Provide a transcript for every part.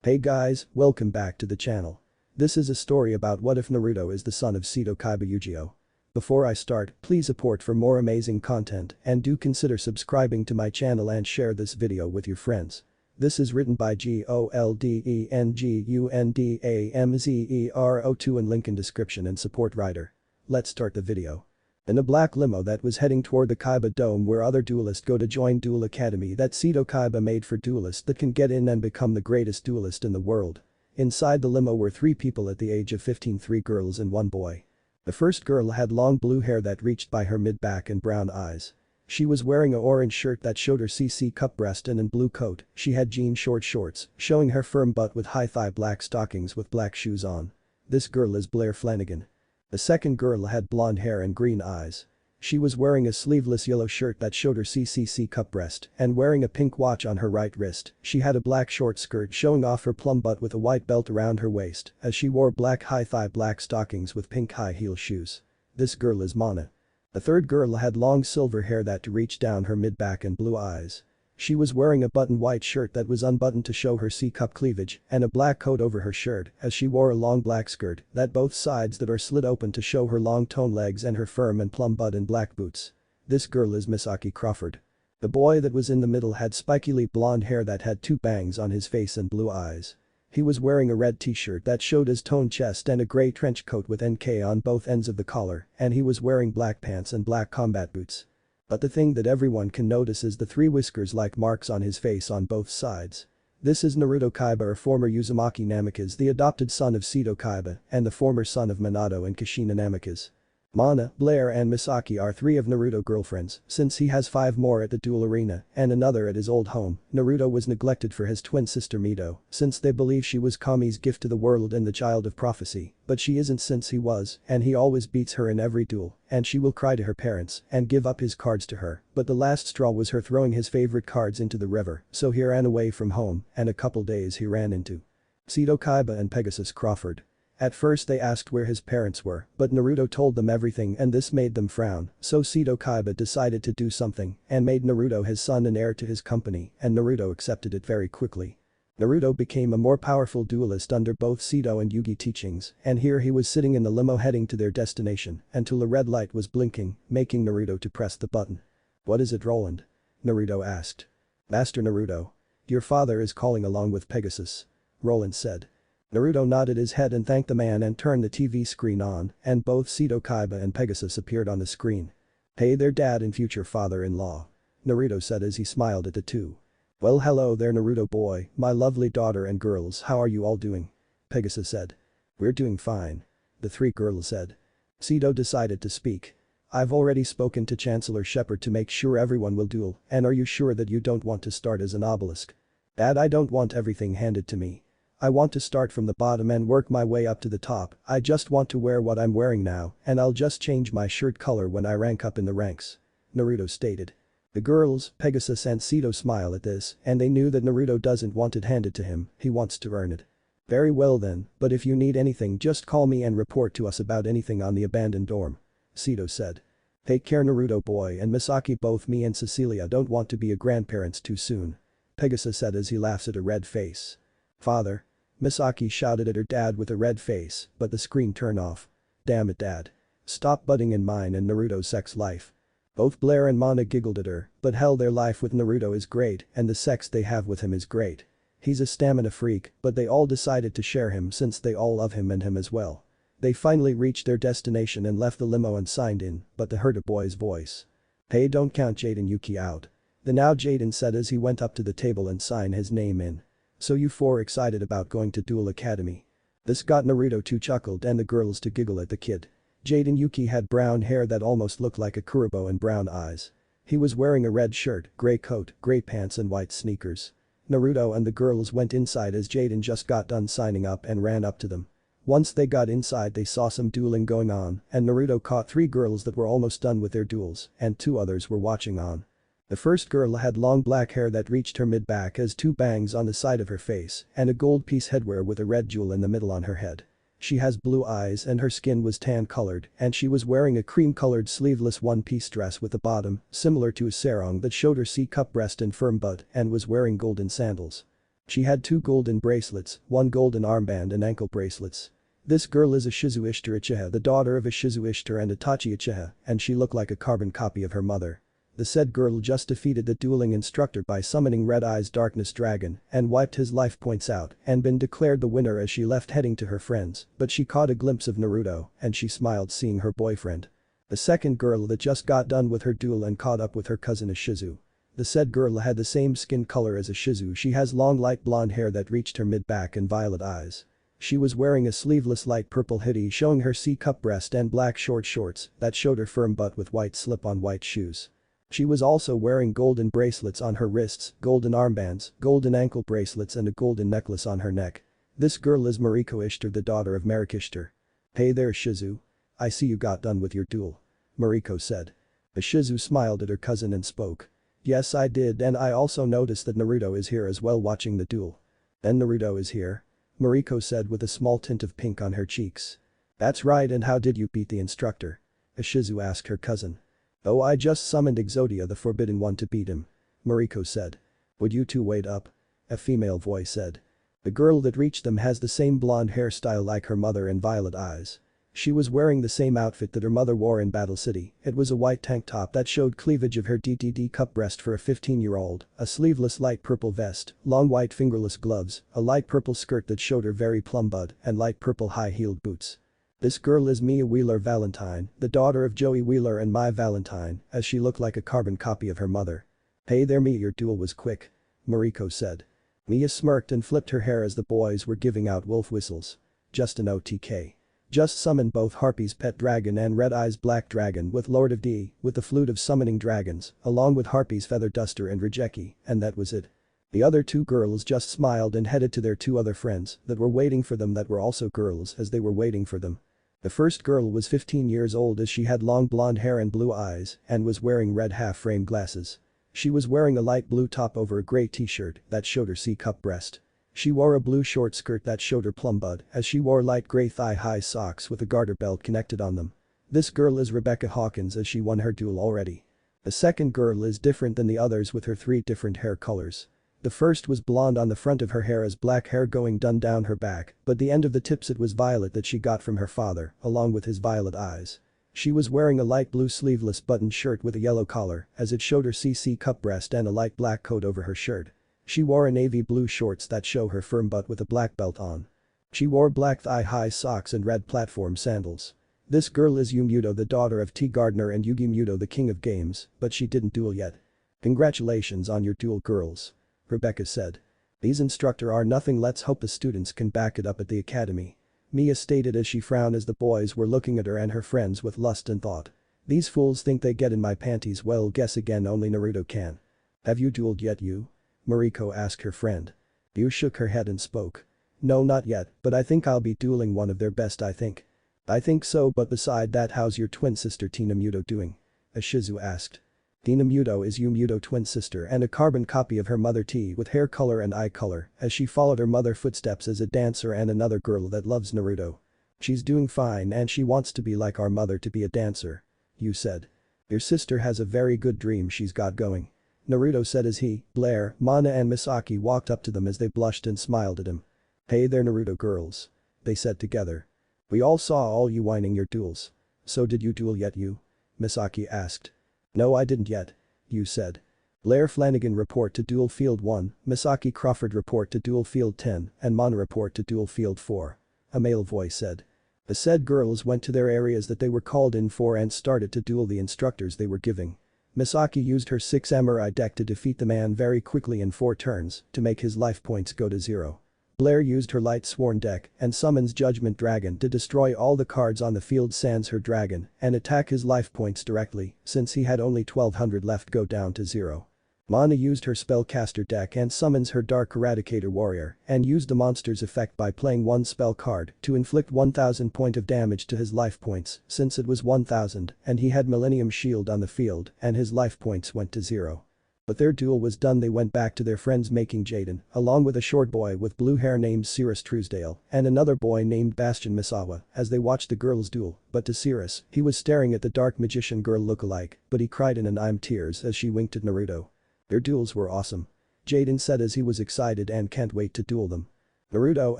Hey guys, welcome back to the channel. This is a story about what if Naruto is the son of Seto Kaiba Yugioh. Before I start, please support for more amazing content and do consider subscribing to my channel and share this video with your friends. This is written by Goldengamzero2 and link in description and support writer. Let's start the video. In a black limo that was heading toward the Kaiba Dome where other duelists go to join Duel Academy that Seto Kaiba made for duelists that can get in and become the greatest duelist in the world. Inside the limo were 3 people at the age of 15, 3 girls and 1 boy. The first girl had long blue hair that reached by her mid-back and brown eyes. She was wearing a orange shirt that showed her CC cup breast and in blue coat, she had jean short shorts, showing her firm butt with high thigh black stockings with black shoes on. This girl is Blair Flanagan. The second girl had blonde hair and green eyes. She was wearing a sleeveless yellow shirt that showed her CC cup breast and wearing a pink watch on her right wrist. She had a black short skirt showing off her plum butt with a white belt around her waist as she wore black high thigh black stockings with pink high heel shoes. This girl is Mana. The third girl had long silver hair that reached down her mid-back and blue eyes. She was wearing a button white shirt that was unbuttoned to show her C-cup cleavage and a black coat over her shirt as she wore a long black skirt that both sides that are slit open to show her long toned legs and her firm and plump butt in black boots. This girl is Misaki Crawford. The boy that was in the middle had spikily blonde hair that had 2 bangs on his face and blue eyes. He was wearing a red t-shirt that showed his toned chest and a grey trench coat with NK on both ends of the collar and he was wearing black pants and black combat boots. But the thing that everyone can notice is the 3 whiskers-like marks on his face on both sides. This is Naruto Kaiba or former Uzumaki Namikaze, the adopted son of Seto Kaiba and the former son of Minato and Kushina Namikaze. Mana, Blair and Misaki are 3 of Naruto girlfriends since he has 5 more at the duel arena and another at his old home. Naruto was neglected for his twin sister Mito since they believe she was Kami's gift to the world and the child of prophecy, but she isn't since he was and he always beats her in every duel and she will cry to her parents and give up his cards to her, but the last straw was her throwing his favorite cards into the river, so he ran away from home and a couple days he ran into Seto Kaiba and Pegasus Crawford. At first they asked where his parents were, but Naruto told them everything and this made them frown, so Seto Kaiba decided to do something and made Naruto his son and heir to his company and Naruto accepted it very quickly. Naruto became a more powerful duelist under both Seto and Yugi teachings and here he was sitting in the limo heading to their destination until a red light was blinking, making Naruto to press the button. "What is it, Roland?" Naruto asked. "Master Naruto. Your father is calling along with Pegasus," Roland said. Naruto nodded his head and thanked the man and turned the TV screen on and both Seto Kaiba and Pegasus appeared on the screen. "Hey there dad and future father-in-law," Naruto said as he smiled at the 2. "Well hello there Naruto boy, my lovely daughter and girls, how are you all doing?" Pegasus said. "We're doing fine," the 3 girls said. Seto decided to speak. "I've already spoken to Chancellor Shepard to make sure everyone will duel, and are you sure that you don't want to start as an obelisk?" "Dad, I don't want everything handed to me. I want to start from the bottom and work my way up to the top. I just want to wear what I'm wearing now and I'll just change my shirt color when I rank up in the ranks," Naruto stated. The girls, Pegasus and Seto smile at this and they knew that Naruto doesn't want it handed to him, he wants to earn it. "Very well then, but if you need anything just call me and report to us about anything on the abandoned dorm," Seto said. "Take care Naruto boy and Misaki, both me and Cecilia don't want to be a grandparents too soon," Pegasus said as he laughs at a red face. "Father," Misaki shouted at her dad with a red face, but the screen turned off. "Damn it dad. Stop butting in mine and Naruto's sex life." Both Blair and Mana giggled at her, but hell, their life with Naruto is great and the sex they have with him is great. He's a stamina freak, but they all decided to share him since they all love him and him as well. They finally reached their destination and left the limo and signed in, but they heard a boy's voice. "Hey, don't count Jaden Yuki out." The now Jaden said as he went up to the table and signed his name in. "So you 4 excited about going to Duel Academy?" This got Naruto to chuckle and the girls to giggle at the kid. Jaden Yuki had brown hair that almost looked like a Kurobo and brown eyes. He was wearing a red shirt, grey coat, grey pants and white sneakers. Naruto and the girls went inside as Jaden just got done signing up and ran up to them. Once they got inside they saw some dueling going on and Naruto caught 3 girls that were almost done with their duels and 2 others were watching on. The first girl had long black hair that reached her mid-back as 2 bangs on the side of her face and a gold piece headwear with a red jewel in the middle on her head. She has blue eyes and her skin was tan colored and she was wearing a cream-colored sleeveless one-piece dress with a bottom similar to a sarong that showed her C-cup breast and firm butt and was wearing golden sandals. She had 2 golden bracelets, 1 golden armband and ankle bracelets. This girl is Ishizu Ishtar Uchiha, the daughter of Ishizu Ishtar and Itachi Uchiha, and she looked like a carbon copy of her mother. The said girl just defeated the dueling instructor by summoning Red Eye's Darkness Dragon and wiped his life points out and been declared the winner as she left heading to her friends, but she caught a glimpse of Naruto and she smiled seeing her boyfriend. The second girl that just got done with her duel and caught up with her cousin Ishizu. The said girl had the same skin color as Ishizu. She has long light blonde hair that reached her mid-back and violet eyes. She was wearing a sleeveless light purple hoodie showing her C-cup breast and black short shorts that showed her firm butt with white slip-on white shoes. She was also wearing golden bracelets on her wrists, golden armbands, golden ankle bracelets and a golden necklace on her neck. This girl is Mariko Ishtar, the daughter of Merrick Ishtar. "Hey there Shizu. I see you got done with your duel," Mariko said. Shizu smiled at her cousin and spoke. "Yes I did, and I also noticed that Naruto is here as well watching the duel." "And Naruto is here?" Mariko said with a small tint of pink on her cheeks. "That's right, and how did you beat the instructor?" Shizu asked her cousin. "Oh, I just summoned Exodia the Forbidden One to beat him," Mariko said. "Would you two wait up?" a female voice said. The girl that reached them has the same blonde hairstyle like her mother and violet eyes. She was wearing the same outfit that her mother wore in Battle City. It was a white tank top that showed cleavage of her DDD cup breast for a 15-year-old, a sleeveless light purple vest, long white fingerless gloves, a light purple skirt that showed her very plum bud, and light purple high-heeled boots. This girl is Mia Wheeler Valentine, the daughter of Joey Wheeler and Mai Valentine, as she looked like a carbon copy of her mother. "Hey there Mia, your duel was quick," Mariko said. Mia smirked and flipped her hair as the boys were giving out wolf whistles. "Just an OTK. Just summoned both Harpy's pet dragon and Red Eye's black dragon with Lord of D, with the flute of summoning dragons, along with Harpy's feather duster and Rejeki, and that was it." The other 2 girls just smiled and headed to their 2 other friends that were waiting for them that were also girls as they were waiting for them. The first girl was 15 years old as she had long blonde hair and blue eyes and was wearing red half-frame glasses. She was wearing a light blue top over a gray t-shirt that showed her C-cup breast. She wore a blue short skirt that showed her plum bud as she wore light gray thigh-high socks with a garter belt connected on them. This girl is Rebecca Hawkins as she won her duel already. The second girl is different than the others with her 3 different hair colors. The first was blonde on the front of her hair as black hair going down her back, but the end of the tips it was violet that she got from her father, along with his violet eyes. She was wearing a light blue sleeveless button shirt with a yellow collar as it showed her CC cup breast and a light black coat over her shirt. She wore a navy blue shorts that show her firm butt with a black belt on. She wore black thigh-high socks and red platform sandals. This girl is Yumuto, the daughter of T. Gardner and Yugi Muto, the king of games, but she didn't duel yet. "Congratulations on your duel girls," Rebecca said. "These instructor are nothing, let's hope the students can back it up at the academy," Mia stated as she frowned as the boys were looking at her and her friends with lust and thought. "These fools think they get in my panties, well guess again, only Naruto can." "Have you dueled yet you?" Mariko asked her friend. Yu shook her head and spoke. "No, not yet, but I think I'll be dueling one of their best, I think." "I think so, but beside that, how's your twin sister Tina Muto doing?" Shizu asked. Tina Muto is Yumuto twin sister and a carbon copy of her mother T with hair color and eye color as she followed her mother's footsteps as a dancer and another girl that loves Naruto. "She's doing fine and she wants to be like our mother to be a dancer," Yu said. "Your sister has a very good dream she's got going," Naruto said as he, Blair, Mana and Misaki walked up to them as they blushed and smiled at him. "Hey there Naruto girls," they said together. "We all saw all you whining your duels. So did you duel yet you?" Misaki asked. "No, I didn't yet," Yu said. Blair Flanagan report to Duel Field 1, Misaki Crawford report to Duel Field 10, and Mana report to Duel Field 4. A male voice said. The said girls went to their areas that they were called in for and started to duel the instructors they were giving. Misaki used her 6 samurai deck to defeat the man very quickly in 4 turns to make his life points go to 0. Blair used her light sworn deck and summons Judgment Dragon to destroy all the cards on the field sans her dragon and attack his life points directly since he had only 1200 left go down to 0. Mana used her spellcaster deck and summons her Dark Eradicator warrior and used the monster's effect by playing 1 spell card to inflict 1000 point of damage to his life points since it was 1000 and he had Millennium Shield on the field and his life points went to 0. But their duel was done, they went back to their friends making Jaden along with a short boy with blue hair named Cirrus Truesdale and another boy named Bastion Misawa as they watched the girls duel, but to Cirrus, he was staring at the dark magician girl lookalike but he cried in an I'm tears as she winked at Naruto. "Their duels were awesome," Jaden said as he was excited and can't wait to duel them. Naruto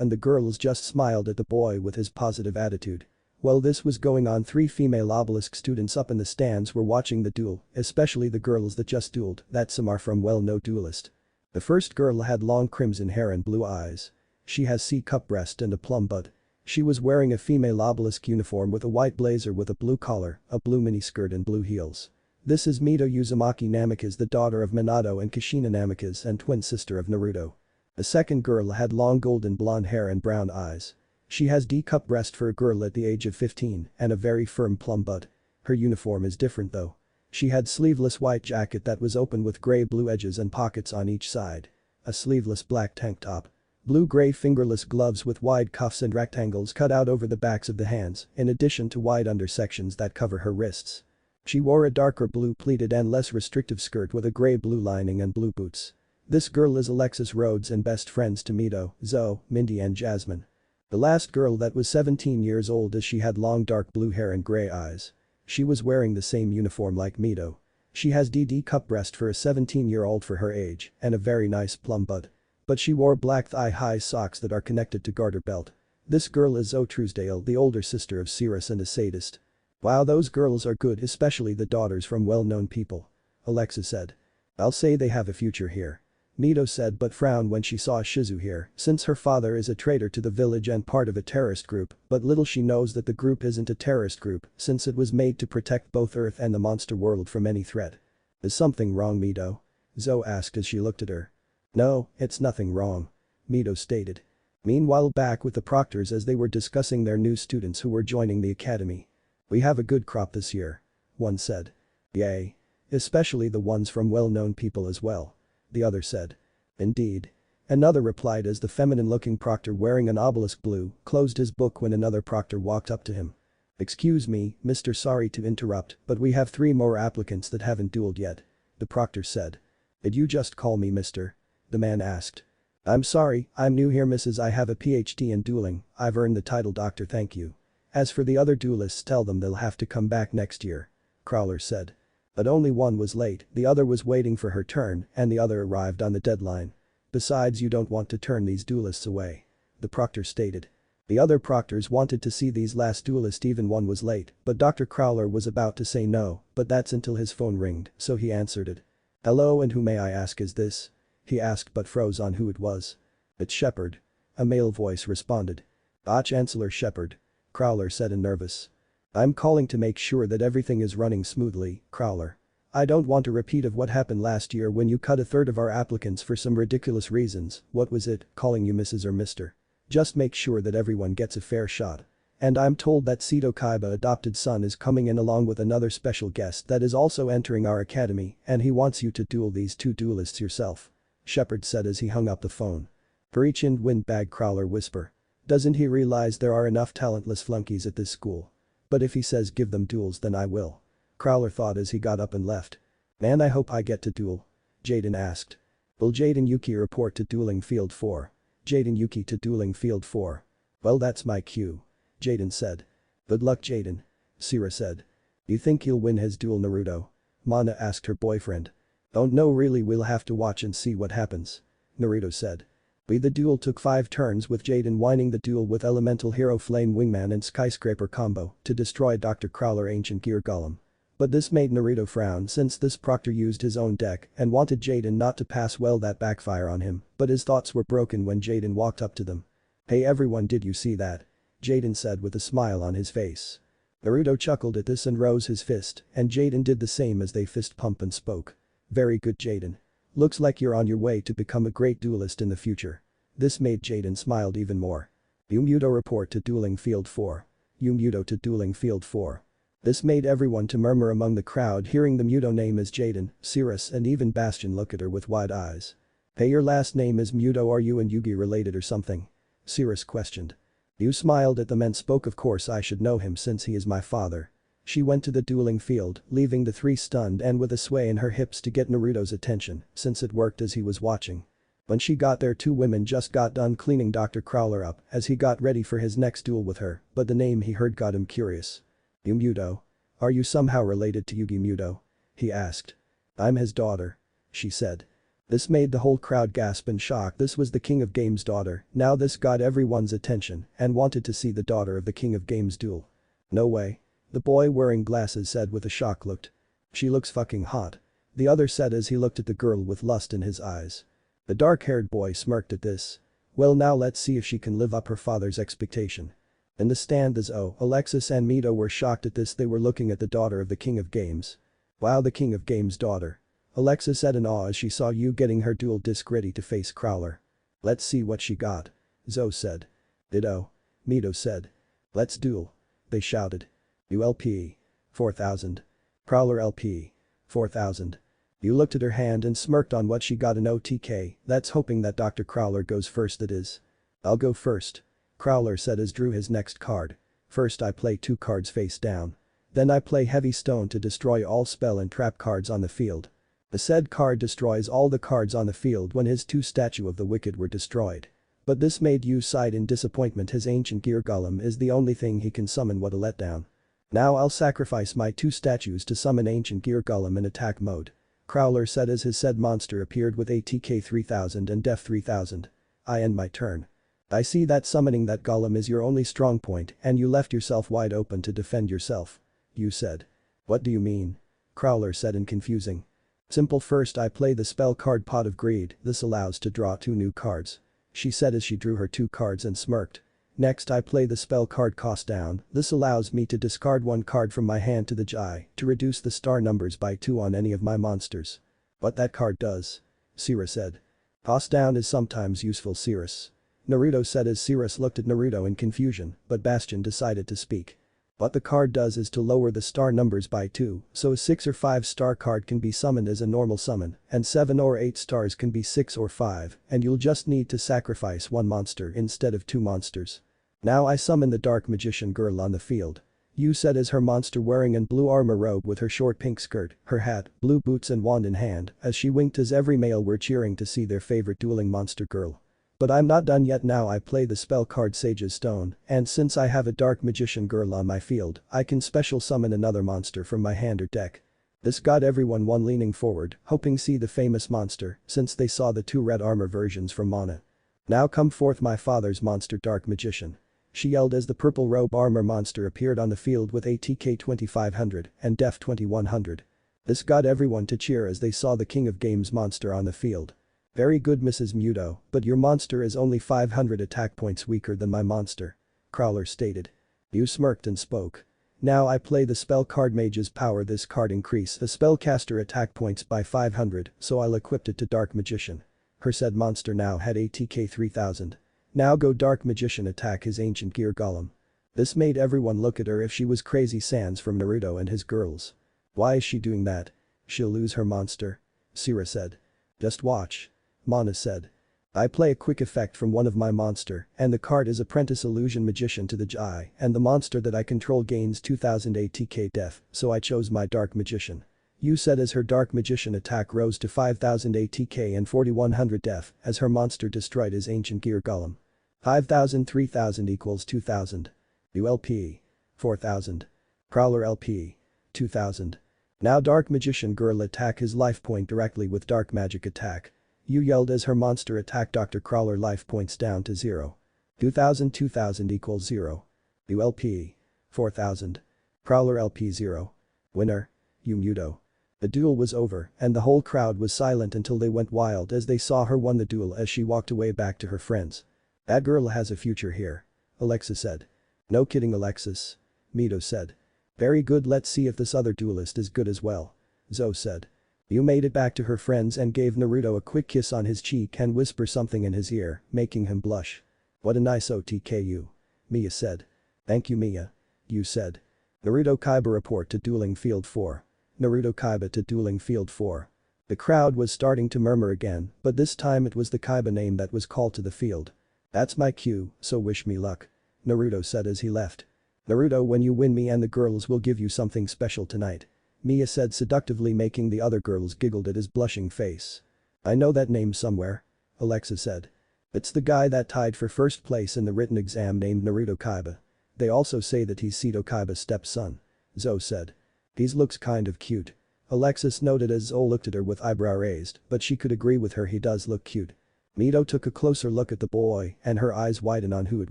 and the girls just smiled at the boy with his positive attitude. While this was going on, 3 female obelisk students up in the stands were watching the duel, especially the girls that just dueled, that some are from well-known duelist. The first girl had long crimson hair and blue eyes. She has C-cup breast and a plum butt. She was wearing a female obelisk uniform with a white blazer with a blue collar, a blue miniskirt and blue heels. This is Mito Uzumaki Namikaze, the daughter of Minato and Kushina Namikaze and twin sister of Naruto. The second girl had long golden blonde hair and brown eyes. She has D-cup breast for a girl at the age of 15 and a very firm plum butt. Her uniform is different though. She had sleeveless white jacket that was open with grey-blue edges and pockets on each side. A sleeveless black tank top. Blue-grey fingerless gloves with wide cuffs and rectangles cut out over the backs of the hands, in addition to wide undersections that cover her wrists. She wore a darker blue pleated and less restrictive skirt with a grey-blue lining and blue boots. This girl is Alexis Rhodes and best friends to Mito, Zoe, Mindy and Jasmine. The last girl that was 17 years old as she had long dark blue hair and grey eyes. She was wearing the same uniform like Mito. She has D-cup breast for a 17-year-old for her age and a very nice plum butt. But she wore black thigh-high socks that are connected to garter belt. This girl is Zoe Truesdale, the older sister of Cirrus and a sadist. Wow, those girls are good, especially the daughters from well-known people. Alexa said. I'll say they have a future here. Mito said but frowned when she saw Shizu here, since her father is a traitor to the village and part of a terrorist group, but little she knows that the group isn't a terrorist group since it was made to protect both Earth and the monster world from any threat. Is something wrong, Mito? Zoe asked as she looked at her. No, it's nothing wrong. Mito stated. Meanwhile, back with the proctors as they were discussing their new students who were joining the academy. We have a good crop this year. One said. Yay. Especially the ones from well-known people as well. The other said. Indeed. Another replied as the feminine-looking proctor wearing an obelisk blue closed his book when another proctor walked up to him. Excuse me, Mr. Sorry to interrupt, but we have 3 more applicants that haven't dueled yet. The proctor said. Did you just call me mister? The man asked. I'm sorry, I'm new here Mrs. I have a PhD in dueling, I've earned the title doctor thank you. As for the other duelists tell them they'll have to come back next year. Crowler said. But only one was late, the other was waiting for her turn and the other arrived on the deadline. Besides you don't want to turn these duelists away. The proctor stated. The other proctors wanted to see these last duelists even one was late, but Dr. Crowler was about to say no, but that's until his phone ringed, so he answered it. Hello and who may I ask is this? He asked but froze on who it was. It's Shepard. A male voice responded. Ah, Chancellor Shepard. Crowler said in nervous. I'm calling to make sure that everything is running smoothly, Crowler. I don't want a repeat of what happened last year when you cut a third of our applicants for some ridiculous reasons, what was it, calling you Mrs. or Mr. Just make sure that everyone gets a fair shot. And I'm told that Seto Kaiba adopted son is coming in along with another special guest that is also entering our academy and he wants you to duel these 2 duelists yourself. Shepard said as he hung up the phone. For each windbag Crowler whisper. Doesn't he realize there are enough talentless flunkies at this school? But if he says give them duels then I will. Crowler thought as he got up and left. Man I hope I get to duel. Jaden asked. Will Jaden Yuki report to dueling field 4? Jaden Yuki to dueling field 4. Well that's my cue. Jaden said. Good luck Jaden. Sira said. You think he'll win his duel Naruto? Mana asked her boyfriend. Don't know really we'll have to watch and see what happens. Naruto said. The duel took 5 turns with Jaden winning the duel with Elemental Hero Flame Wingman and Skyscraper combo to destroy Dr. Crowler Ancient Gear Golem. But this made Naruto frown since this proctor used his own deck and wanted Jaden not to pass well that backfire on him, but his thoughts were broken when Jaden walked up to them. Hey everyone did you see that? Jaden said with a smile on his face. Naruto chuckled at this and rose his fist and Jaden did the same as they fist pump and spoke. Very good Jaden. Looks like you're on your way to become a great duelist in the future. This made Jaden smiled even more. Yumo report to dueling field 4. Yumo to dueling field 4. This made everyone to murmur among the crowd hearing the Muto name as Jaden, Cirrus and even Bastion look at her with wide eyes. Hey your last name is Muto are you and Yugi related or something? Cirrus questioned. You smiled at them and spoke of course I should know him since he is my father. She went to the dueling field, leaving the 3 stunned and with a sway in her hips to get Naruto's attention since it worked as he was watching. When she got there 2 women just got done cleaning Dr. Crowler up as he got ready for his next duel with her, but the name he heard got him curious. Yumo. Are you somehow related to Yugi Muto? He asked. I'm his daughter. She said. This made the whole crowd gasp in shock. This was the King of Games' daughter, now this got everyone's attention and wanted to see the daughter of the King of Games duel. No way. The boy wearing glasses said with a shocked look. She looks fucking hot. The other said as he looked at the girl with lust in his eyes. The dark-haired boy smirked at this. Well, now let's see if she can live up her father's expectation. In the stand the Zoe, Alexis and Mito were shocked at this. They were looking at the daughter of the King of Games. Wow, the King of Games' daughter. Alexis said in awe as she saw Yu getting her duel disc ready to face Crowler. Let's see what she got. Zoe said. Ditto. Mito said. Let's duel. They shouted. You LP. 4,000. Crowler LP. 4,000. You looked at her hand and smirked on what she got an OTK, that's hoping that Dr. Crowler goes first that is. I'll go first. Crowler said as drew his next card. First I play 2 cards face down. Then I play Heavy Stone to destroy all spell and trap cards on the field. The said card destroys all the cards on the field when his 2 Statue of the Wicked were destroyed. But this made Yu sigh in disappointment. His ancient gear golem is the only thing he can summon. What a letdown. Now I'll sacrifice my 2 statues to summon ancient gear golem in attack mode. Crowler said as his said monster appeared with ATK 3000 and Def 3000. I end my turn. I see that summoning that golem is your only strong point and you left yourself wide open to defend yourself. You said. What do you mean? Crowler said in confusing. Simple. First I play the spell card Pot of Greed, this allows to draw 2 new cards. She said as she drew her 2 cards and smirked. Next I play the spell card Cost Down, this allows me to discard 1 card from my hand to the Jai to reduce the star numbers by 2 on any of my monsters. What that card does? Sira said. Cost Down is sometimes useful Cirrus. Naruto said as Cirrus looked at Naruto in confusion, but Bastion decided to speak. What the card does is to lower the star numbers by 2, so a 6 or 5 star card can be summoned as a normal summon, and 7 or 8 stars can be 6 or 5, and you'll just need to sacrifice 1 monster instead of 2 monsters. Now I summon the Dark Magician girl on the field. Yu said as her monster wearing an blue armor robe with her short pink skirt, her hat, blue boots and wand in hand, as she winked as every male were cheering to see their favorite dueling monster girl. But I'm not done yet. Now I play the spell card Sage's Stone, and since I have a Dark Magician girl on my field, I can special summon another monster from my hand or deck. This got everyone one leaning forward, hoping see the famous monster, since they saw the 2 red armor versions from Mana. Now come forth my father's monster Dark Magician. She yelled as the purple robe armor monster appeared on the field with ATK 2500 and Def 2100. This got everyone to cheer as they saw the King of Games monster on the field. Very good Mrs. Muto, but your monster is only 500 attack points weaker than my monster. Crowler stated. Yu smirked and spoke. Now I play the spell card Mage's Power. This card increase the spellcaster attack points by 500, so I'll equip it to Dark Magician. Her said monster now had ATK 3000. Now go Dark Magician attack his ancient gear golem. This made everyone look at her if she was Crazy Sans from Naruto and his girls. Why is she doing that? She'll lose her monster. Sira said. Just watch. Mana said. I play a quick effect from one of my monster and the card is Apprentice Illusion Magician to the Jai and the monster that I control gains 2000 ATK Def, so I chose my Dark Magician. Yu said as her Dark Magician attack rose to 5000 ATK and 4100 Def as her monster destroyed his ancient gear golem. 5000 3000 equals 2000. Yu LP. 4000. Crowler LP. 2000. Now Dark Magician girl attack his life point directly with Dark Magic attack. Yu yelled as her monster attacked Dr. Crowler life points down to 0. 2000 equals 0. Yu LP. 4000. Crowler LP 0. Winner. Yu Muto. The duel was over and the whole crowd was silent until they went wild as they saw her won the duel as she walked away back to her friends. That girl has a future here. Alexis said. No kidding Alexis. Mito said. Very good, let's see if this other duelist is good as well. Zoe said. Yu made it back to her friends and gave Naruto a quick kiss on his cheek and whisper something in his ear, making him blush. What a nice OTKU. Mia said. Thank you Mia. Yu said. Naruto Kaiba report to Dueling Field 4. Naruto Kaiba to Dueling Field 4. The crowd was starting to murmur again, but this time it was the Kaiba name that was called to the field. That's my cue, so wish me luck. Naruto said as he left. Naruto, when you win me and the girls will give you something special tonight. Mia said seductively, making the other girls giggled at his blushing face. I know that name somewhere. Alexa said. It's the guy that tied for first place in the written exam named Naruto Kaiba. They also say that he's Seto Kaiba's stepson. Zoe said. He looks kind of cute. Alexis noted as Zoe looked at her with eyebrow raised, but she could agree with her, he does look cute. Mito took a closer look at the boy and her eyes widened on who it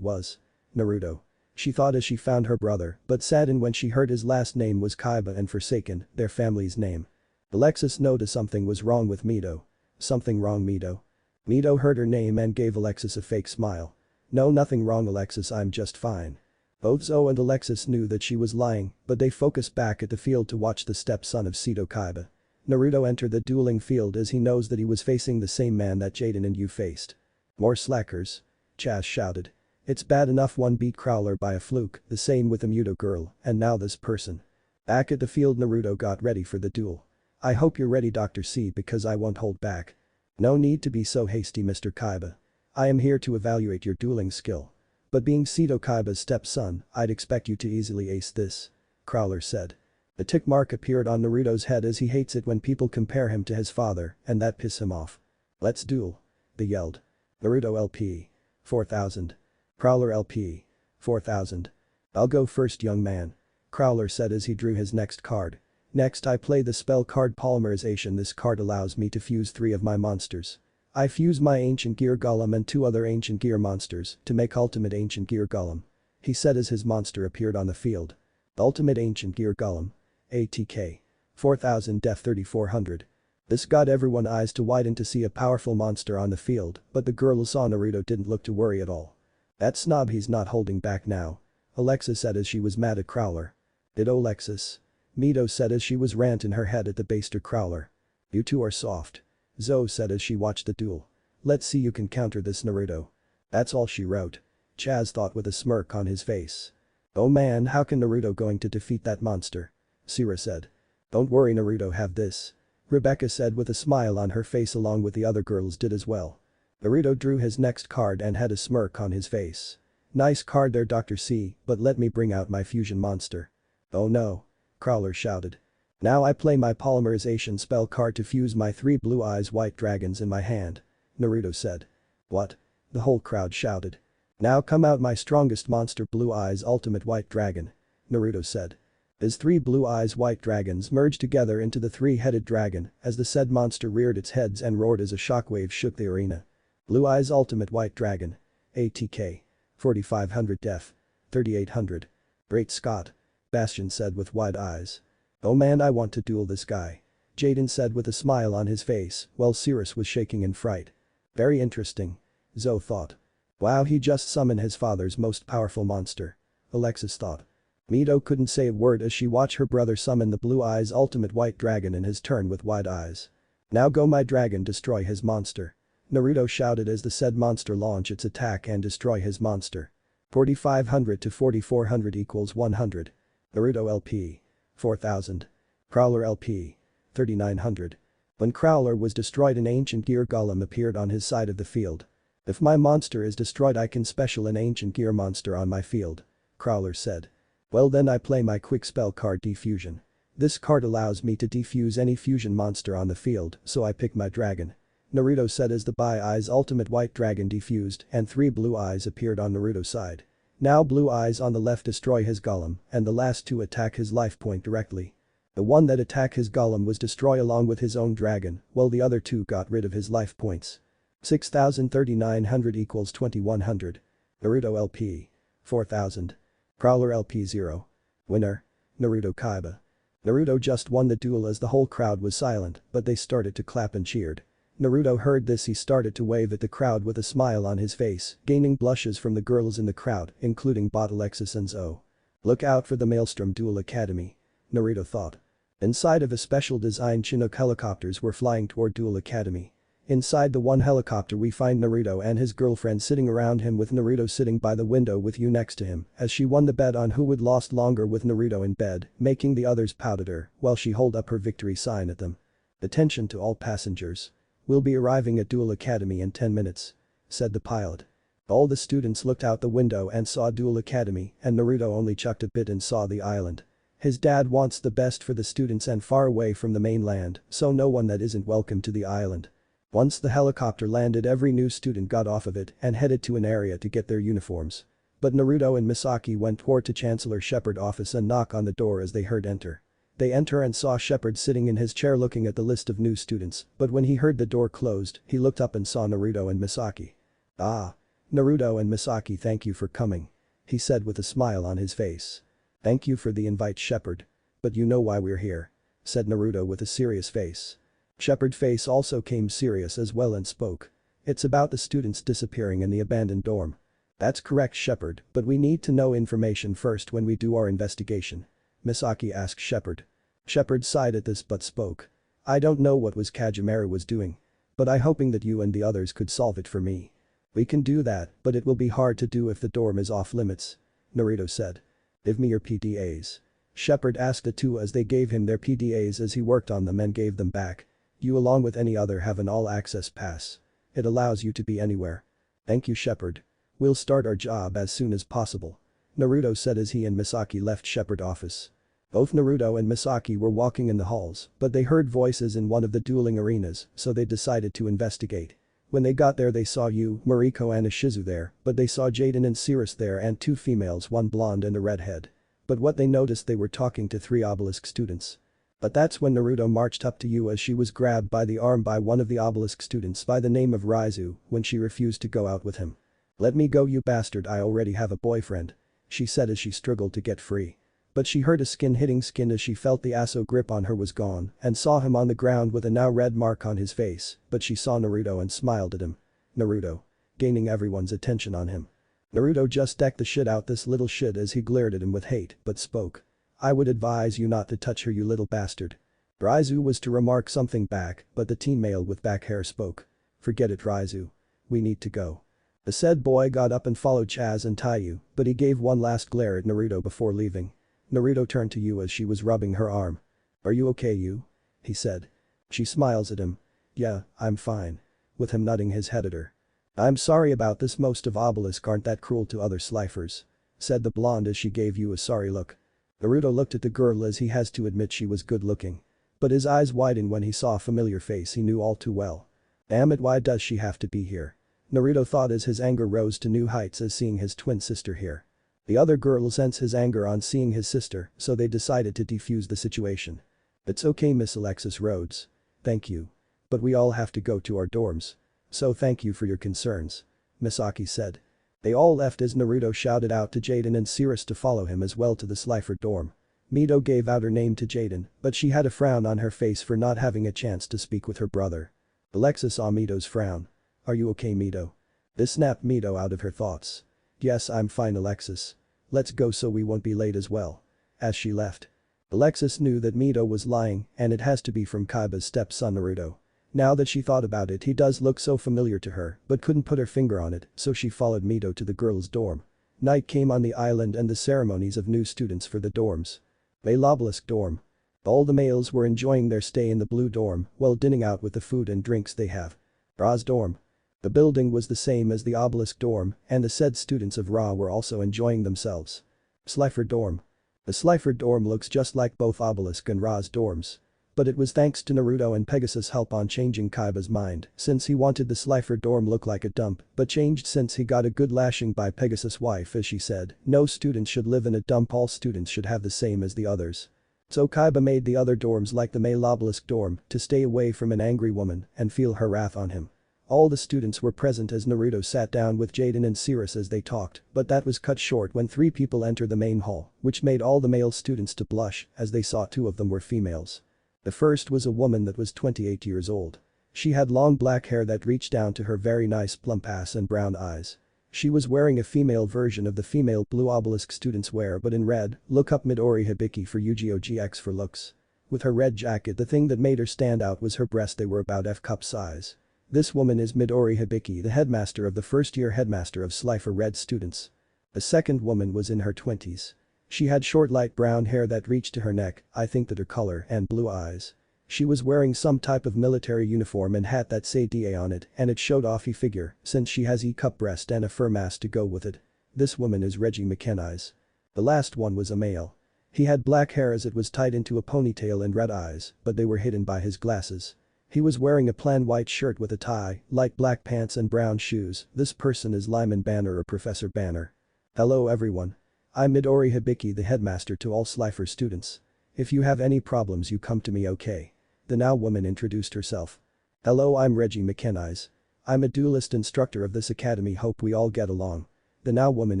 was. Naruto. She thought as she found her brother, but saddened when she heard his last name was Kaiba and Forsaken, their family's name. Alexis noticed something was wrong with Mito. Something wrong, Mito? Mito heard her name and gave Alexis a fake smile. No, nothing wrong, Alexis, I'm just fine. Both Zoe and Alexis knew that she was lying, but they focused back at the field to watch the stepson of Seto Kaiba. Naruto entered the dueling field as he knows that he was facing the same man that Jaden and Yu faced. More slackers. Chaz shouted. It's bad enough one beat Crowler by a fluke, the same with the Muto girl, and now this person. Back at the field, Naruto got ready for the duel. I hope you're ready, Dr. C, because I won't hold back. No need to be so hasty, Mr. Kaiba. I am here to evaluate your dueling skill. But being Seto Kaiba's stepson, I'd expect you to easily ace this. Crowler said. A tick mark appeared on Naruto's head as he hates it when people compare him to his father, and that pisses him off. Let's duel. They yelled. Naruto LP. 4000. Crowler LP. 4000. I'll go first, young man. Crowler said as he drew his next card. Next I play the spell card Polymerization. This card allows me to fuse 3 of my monsters. I fuse my Ancient Gear Golem and 2 other Ancient Gear monsters to make Ultimate Ancient Gear Golem. He said as his monster appeared on the field. Ultimate Ancient Gear Golem. ATK. 4000 Def 3400. This got everyone eyes to widen to see a powerful monster on the field, but the girl who saw Naruto didn't look to worry at all. That snob, he's not holding back now. Alexis said as she was mad at Crowler. Ditto, Alexis. Mito said as she was ranting her head at the baster Crowler. You two are soft. Zoe said as she watched the duel. Let's see you can counter this, Naruto. That's all she wrote. Chaz thought with a smirk on his face. Oh man, how can Naruto going to defeat that monster? Sira said. Don't worry, Naruto, have this. Rebecca said with a smile on her face, along with the other girls did as well. Naruto drew his next card and had a smirk on his face. Nice card there, Dr. C, but let me bring out my fusion monster. Oh no. Crowler shouted. Now I play my polymerization spell card to fuse my 3 blue eyes white dragons in my hand. Naruto said. What? The whole crowd shouted. Now come out my strongest monster, blue eyes ultimate white dragon. Naruto said. His 3 blue eyes white dragons merged together into the 3-headed dragon as the said monster reared its heads and roared as a shockwave shook the arena. Blue eyes ultimate white dragon. ATK. 4500 Def. 3800. Great Scott. Bastion said with wide eyes. Oh man, I want to duel this guy. Jaden said with a smile on his face while Sirius was shaking in fright. Very interesting. Zoe thought. Wow, he just summoned his father's most powerful monster. Alexis thought. Mito couldn't say a word as she watched her brother summon the blue eyes ultimate white dragon in his turn with wide eyes. Now go my dragon, destroy his monster. Naruto shouted as the said monster launched its attack and destroy his monster. 4500 to 4400 equals 100. Naruto LP. 4000. Crowler LP. 3900. When Crowler was destroyed, an Ancient Gear Golem appeared on his side of the field. If my monster is destroyed, I can special an Ancient Gear monster on my field. Crowler said. Well then I play my quick spell card Defusion. This card allows me to defuse any fusion monster on the field, so I pick my dragon. Naruto said as the Bi Eyes ultimate white dragon defused and 3 blue eyes appeared on Naruto's side. Now blue eyes on the left destroy his golem and the last 2 attack his life point directly. The one that attacked his golem was destroyed along with his own dragon, while the other 2 got rid of his life points. 6,3900 equals 2100. Naruto LP. 4000. Crowler LP 0. Winner. Naruto Kaiba. Naruto just won the duel as the whole crowd was silent, but they started to clap and cheered. Naruto heard this, he started to wave at the crowd with a smile on his face, gaining blushes from the girls in the crowd, including Bot Alexis and Zoe. Look out for the Maelstrom Duel Academy. Naruto thought. Inside of a special designed Chinook helicopters were flying toward Duel Academy. Inside the one helicopter we find Naruto and his girlfriend sitting around him, with Naruto sitting by the window with Yu next to him as she won the bet on who would last longer with Naruto in bed, making the others pout at her while she hold up her victory sign at them. Attention to all passengers. We'll be arriving at Duel Academy in 10 minutes. Said the pilot. All the students looked out the window and saw Duel Academy, and Naruto only chucked a bit and saw the island. His dad wants the best for the students and far away from the mainland, so no one that isn't welcome to the island. Once the helicopter landed, every new student got off of it and headed to an area to get their uniforms. But Naruto and Misaki went toward to Chancellor Shepard office and knock on the door as they heard enter. They enter and saw Shepard sitting in his chair looking at the list of new students, but when he heard the door closed, he looked up and saw Naruto and Misaki. "Ah. Naruto and Misaki, thank you for coming," he said with a smile on his face. "Thank you for the invite, Shepard. But you know why we're here," said Naruto with a serious face. Shepard's face also came serious as well and spoke. "It's about the students disappearing in the abandoned dorm." "That's correct, Shepard, but we need to know information first when we do our investigation," Misaki asked Shepard. Shepard sighed at this but spoke. "I don't know what Kajimura was doing. But I'm hoping that you and the others could solve it for me." "We can do that, but it will be hard to do if the dorm is off limits," Naruto said. "Give me your PDAs." Shepard asked the two as they gave him their PDAs as he worked on them and gave them back. "You along with any other have an all-access pass. It allows you to be anywhere." "Thank you, Shepard. We'll start our job as soon as possible," Naruto said as he and Misaki left Shepard's office. Both Naruto and Misaki were walking in the halls, but they heard voices in one of the dueling arenas, so they decided to investigate. When they got there they saw Yu, Mariko and Ishizu there, but they saw Jaden and Cirrus there and two females, one blonde and a redhead. But what they noticed, they were talking to three obelisk students. But that's when Naruto marched up to Yu as she was grabbed by the arm by one of the obelisk students by the name of Raizu when she refused to go out with him. "Let me go, you bastard, I already have a boyfriend," she said as she struggled to get free. But she heard a skin hitting skin as she felt the Aso grip on her was gone and saw him on the ground with a now red mark on his face, but she saw Naruto and smiled at him. Naruto. Gaining everyone's attention on him. Naruto just decked the shit out this little shit as he glared at him with hate but spoke. "I would advise you not to touch her, you little bastard." Raizu was to remark something back, but the teen male with back hair spoke. "Forget it, Raizu. We need to go." The said boy got up and followed Chaz and Taiyu, but he gave one last glare at Naruto before leaving. Naruto turned to Yu as she was rubbing her arm. "Are you okay, Yu?" he said. She smiles at him. "Yeah, I'm fine." With him nodding his head at her. "I'm sorry about this, most of obelisk aren't that cruel to other slifers," said the blonde as she gave Yu a sorry look. Naruto looked at the girl as he has to admit she was good looking. But his eyes widened when he saw a familiar face he knew all too well. "Damn it, why does she have to be here?" Naruto thought as his anger rose to new heights as seeing his twin sister here. The other girl sensed his anger on seeing his sister, so they decided to defuse the situation. "It's okay, Miss Alexis Rhodes. Thank you. But we all have to go to our dorms. So thank you for your concerns," Misaki said. They all left as Naruto shouted out to Jaden and Cirrus to follow him as well to the Slifer dorm. Mito gave out her name to Jaden, but she had a frown on her face for not having a chance to speak with her brother. Alexis saw Mito's frown. "Are you okay, Mito?" This snapped Mito out of her thoughts. "Yes, I'm fine, Alexis. Let's go so we won't be late as well." As she left. Alexis knew that Mito was lying and it has to be from Kaiba's stepson Naruto. Now that she thought about it, he does look so familiar to her but couldn't put her finger on it, so she followed Mito to the girls' dorm. Night came on the island and the ceremonies of new students for the dorms. Male obelisk dorm. All the males were enjoying their stay in the blue dorm while dining out with the food and drinks they have. Ra's dorm. The building was the same as the obelisk dorm and the said students of Ra were also enjoying themselves. Slifer dorm. The Slifer dorm looks just like both obelisk and Ra's dorms. But it was thanks to Naruto and Pegasus' help on changing Kaiba's mind since he wanted the Slifer dorm look like a dump but changed since he got a good lashing by Pegasus' wife as she said, no students should live in a dump, all students should have the same as the others. So Kaiba made the other dorms like the male obelisk dorm to stay away from an angry woman and feel her wrath on him. All the students were present as Naruto sat down with Jaden and Cirrus as they talked, but that was cut short when three people entered the main hall, which made all the male students to blush as they saw two of them were females. The first was a woman that was 28 years old. She had long black hair that reached down to her very nice plump ass and brown eyes. She was wearing a female version of the female blue obelisk students wear but in red, look up Midori Hibiki for Yugioh GX for looks. With her red jacket, the thing that made her stand out was her breasts, they were about F-cup size. This woman is Midori Hibiki, the headmaster of the first-year headmaster of Slifer Red students. The second woman was in her 20s. She had short light brown hair that reached to her neck, I think that her color, and blue eyes. She was wearing some type of military uniform and hat that said DA on it and it showed off her figure since she has E-cup breast and a fur mask to go with it. This woman is Reggie McKenna's. The last one was a male. He had black hair as it was tied into a ponytail and red eyes, but they were hidden by his glasses. He was wearing a plain white shirt with a tie, light black pants and brown shoes. This person is Lyman Banner or Professor Banner. Hello everyone. I'm Midori Hibiki, the headmaster to all Slifer students. If you have any problems you come to me, okay? The now woman introduced herself. Hello, I'm Reggie McKennies. I'm a duelist instructor of this academy, hope we all get along. The now woman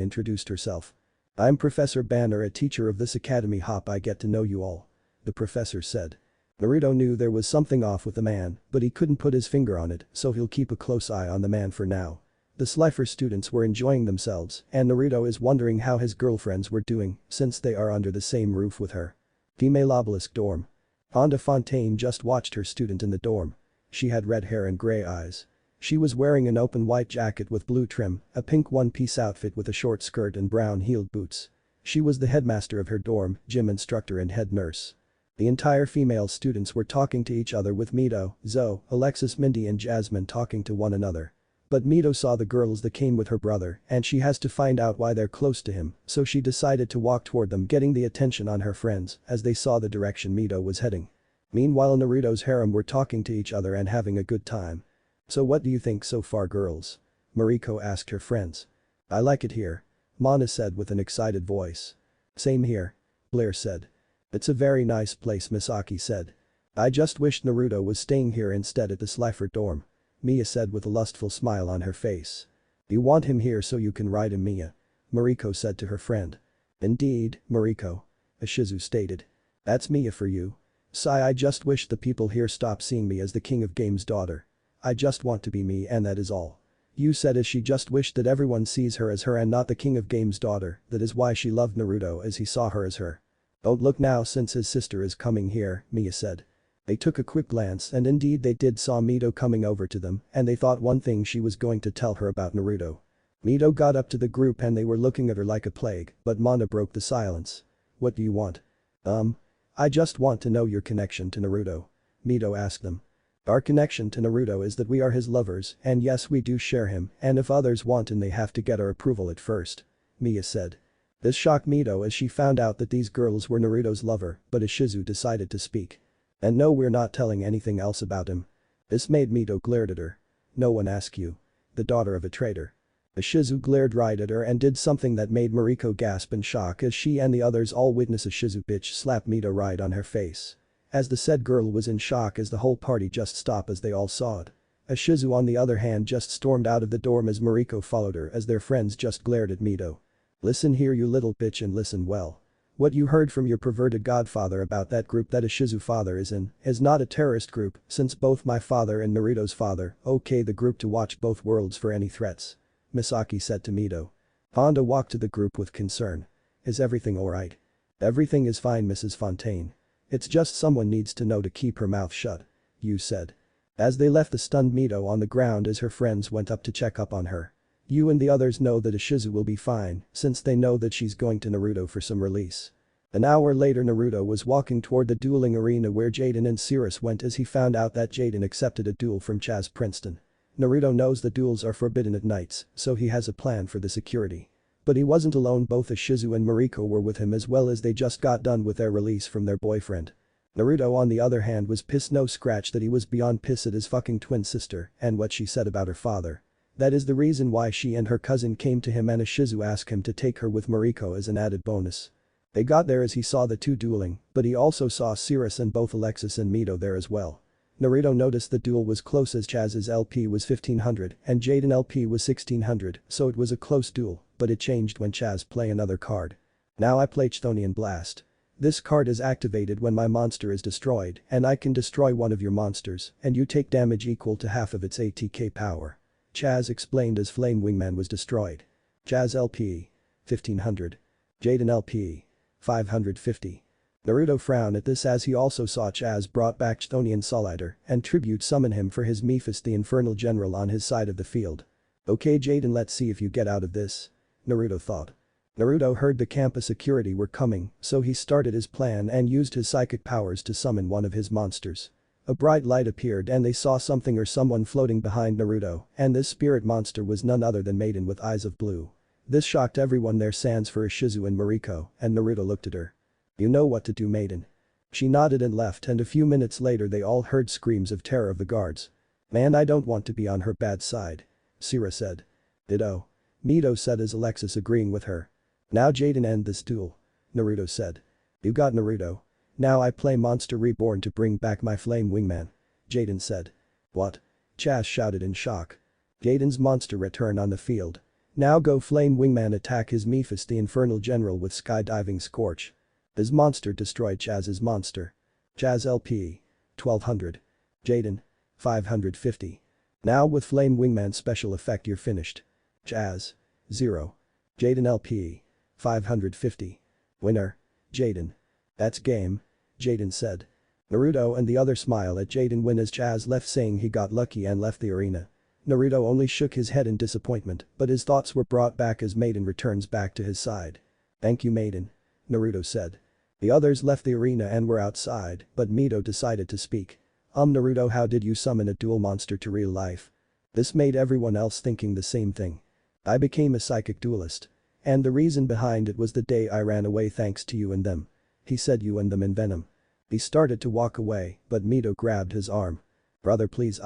introduced herself. I'm Professor Banner, a teacher of this academy, hope I get to know you all. The professor said. Naruto knew there was something off with the man, but he couldn't put his finger on it, so he'll keep a close eye on the man for now. The Slifer students were enjoying themselves, and Naruto is wondering how his girlfriends were doing, since they are under the same roof with her. Female obelisk dorm. Honda Fontaine just watched her student in the dorm. She had red hair and gray eyes. She was wearing an open white jacket with blue trim, a pink one-piece outfit with a short skirt and brown-heeled boots. She was the headmaster of her dorm, gym instructor and head nurse. The entire female students were talking to each other, with Mito, Zoe, Alexis, Mindy and Jasmine talking to one another. But Mito saw the girls that came with her brother and she has to find out why they're close to him, so she decided to walk toward them, getting the attention on her friends as they saw the direction Mito was heading. Meanwhile, Naruto's harem were talking to each other and having a good time. So what do you think so far, girls? Mariko asked her friends. I like it here. Mana said with an excited voice. Same here. Blair said. It's a very nice place, Misaki said. I just wished Naruto was staying here instead at the Slifer dorm. Mia said with a lustful smile on her face. You want him here so you can ride him, Mia? Mariko said to her friend. Indeed, Mariko. Ishizu stated. That's Mia for you. Sigh, I just wish the people here stop seeing me as the king of games daughter. I just want to be me and that is all. You said as she just wished that everyone sees her as her and not the king of games daughter, that is why she loved Naruto as he saw her as her. Don't look now since his sister is coming here, Mia said. They took a quick glance and indeed they did saw Mito coming over to them and they thought one thing she was going to tell her about Naruto. Mito got up to the group and they were looking at her like a plague, but Mana broke the silence. What do you want? I just want to know your connection to Naruto. Mito asked them. Our connection to Naruto is that we are his lovers and yes, we do share him, and if others want him they have to get our approval at first. Mia said. This shocked Mito as she found out that these girls were Naruto's lover, but Ishizu decided to speak. And no, we're not telling anything else about him. This made Mito glared at her. No one asked you. The daughter of a traitor. Ishizu glared right at her and did something that made Mariko gasp in shock as she and the others all witnessed Ishizu bitch slap Mito right on her face. As the said girl was in shock as the whole party just stopped as they all saw it. Ishizu on the other hand just stormed out of the dorm as Mariko followed her as their friends just glared at Mito. Listen here, you little bitch, and listen well. What you heard from your perverted godfather about that group that Ishizu father is in is not a terrorist group, since both my father and Naruto's father, okay, the group to watch both worlds for any threats. Misaki said to Mito. Honda walked to the group with concern. Is everything alright? Everything is fine, Mrs. Fontaine. It's just someone needs to know to keep her mouth shut. You said. As they left the stunned Mito on the ground as her friends went up to check up on her. You and the others know that Ishizu will be fine since they know that she's going to Naruto for some release. An hour later, Naruto was walking toward the dueling arena where Jaden and Cirrus went as he found out that Jaden accepted a duel from Chaz Princeton. Naruto knows the duels are forbidden at nights, so he has a plan for the security. But he wasn't alone, both Ishizu and Mariko were with him as well as they just got done with their release from their boyfriend. Naruto on the other hand was pissed no scratch that he was beyond pissed at his fucking twin sister and what she said about her father. That is the reason why she and her cousin came to him and Ishizu asked him to take her with Mariko as an added bonus. They got there as he saw the two dueling, but he also saw Cirrus and both Alexis and Mito there as well. Naruto noticed the duel was close as Chaz's LP was 1500 and Jaden LP was 1600, so it was a close duel, but it changed when Chaz play another card. Now I play Chthonian Blast. This card is activated when my monster is destroyed and I can destroy one of your monsters and you take damage equal to half of its ATK power. Chaz explained as Flame Wingman was destroyed. Chaz LP. 1500. Jaden LP. 550. Naruto frowned at this as he also saw Chaz brought back Chthonian Solider and tribute summon him for his Mephis the Infernal General on his side of the field. Okay Jaden, let's see if you get out of this. Naruto thought. Naruto heard the campus security were coming, so he started his plan and used his psychic powers to summon one of his monsters. A bright light appeared and they saw something or someone floating behind Naruto, and this spirit monster was none other than Maiden with eyes of blue. This shocked everyone there sans for Ishizu and Mariko, and Naruto looked at her. You know what to do, Maiden. She nodded and left and a few minutes later they all heard screams of terror of the guards. Man, I don't want to be on her bad side. Sira said. Ditto. Mito said as Alexis agreeing with her. Now Jaden, end this duel. Naruto said. You got Naruto. Now I play Monster Reborn to bring back my flame wingman. Jaden said. What? Chaz shouted in shock. Jaden's monster returned on the field. Now go flame wingman attack his Mephis the infernal general with skydiving scorch. His monster destroyed Chaz's monster. Chaz LP. 1200. Jaden. 550. Now with flame wingman special effect you're finished. Chaz. 0. Jaden LP. 550. Winner. Jaden. That's game. Jaden said. Naruto and the other smile at Jaden win as Chaz left saying he got lucky and left the arena. Naruto only shook his head in disappointment, but his thoughts were brought back as Maiden returns back to his side. Thank you Maiden. Naruto said. The others left the arena and were outside, but Mito decided to speak. Naruto, how did you summon a duel monster to real life? This made everyone else thinking the same thing. I became a psychic duelist. And the reason behind it was the day I ran away thanks to you and them. He said you and them in venom. He started to walk away, but Mito grabbed his arm. Brother please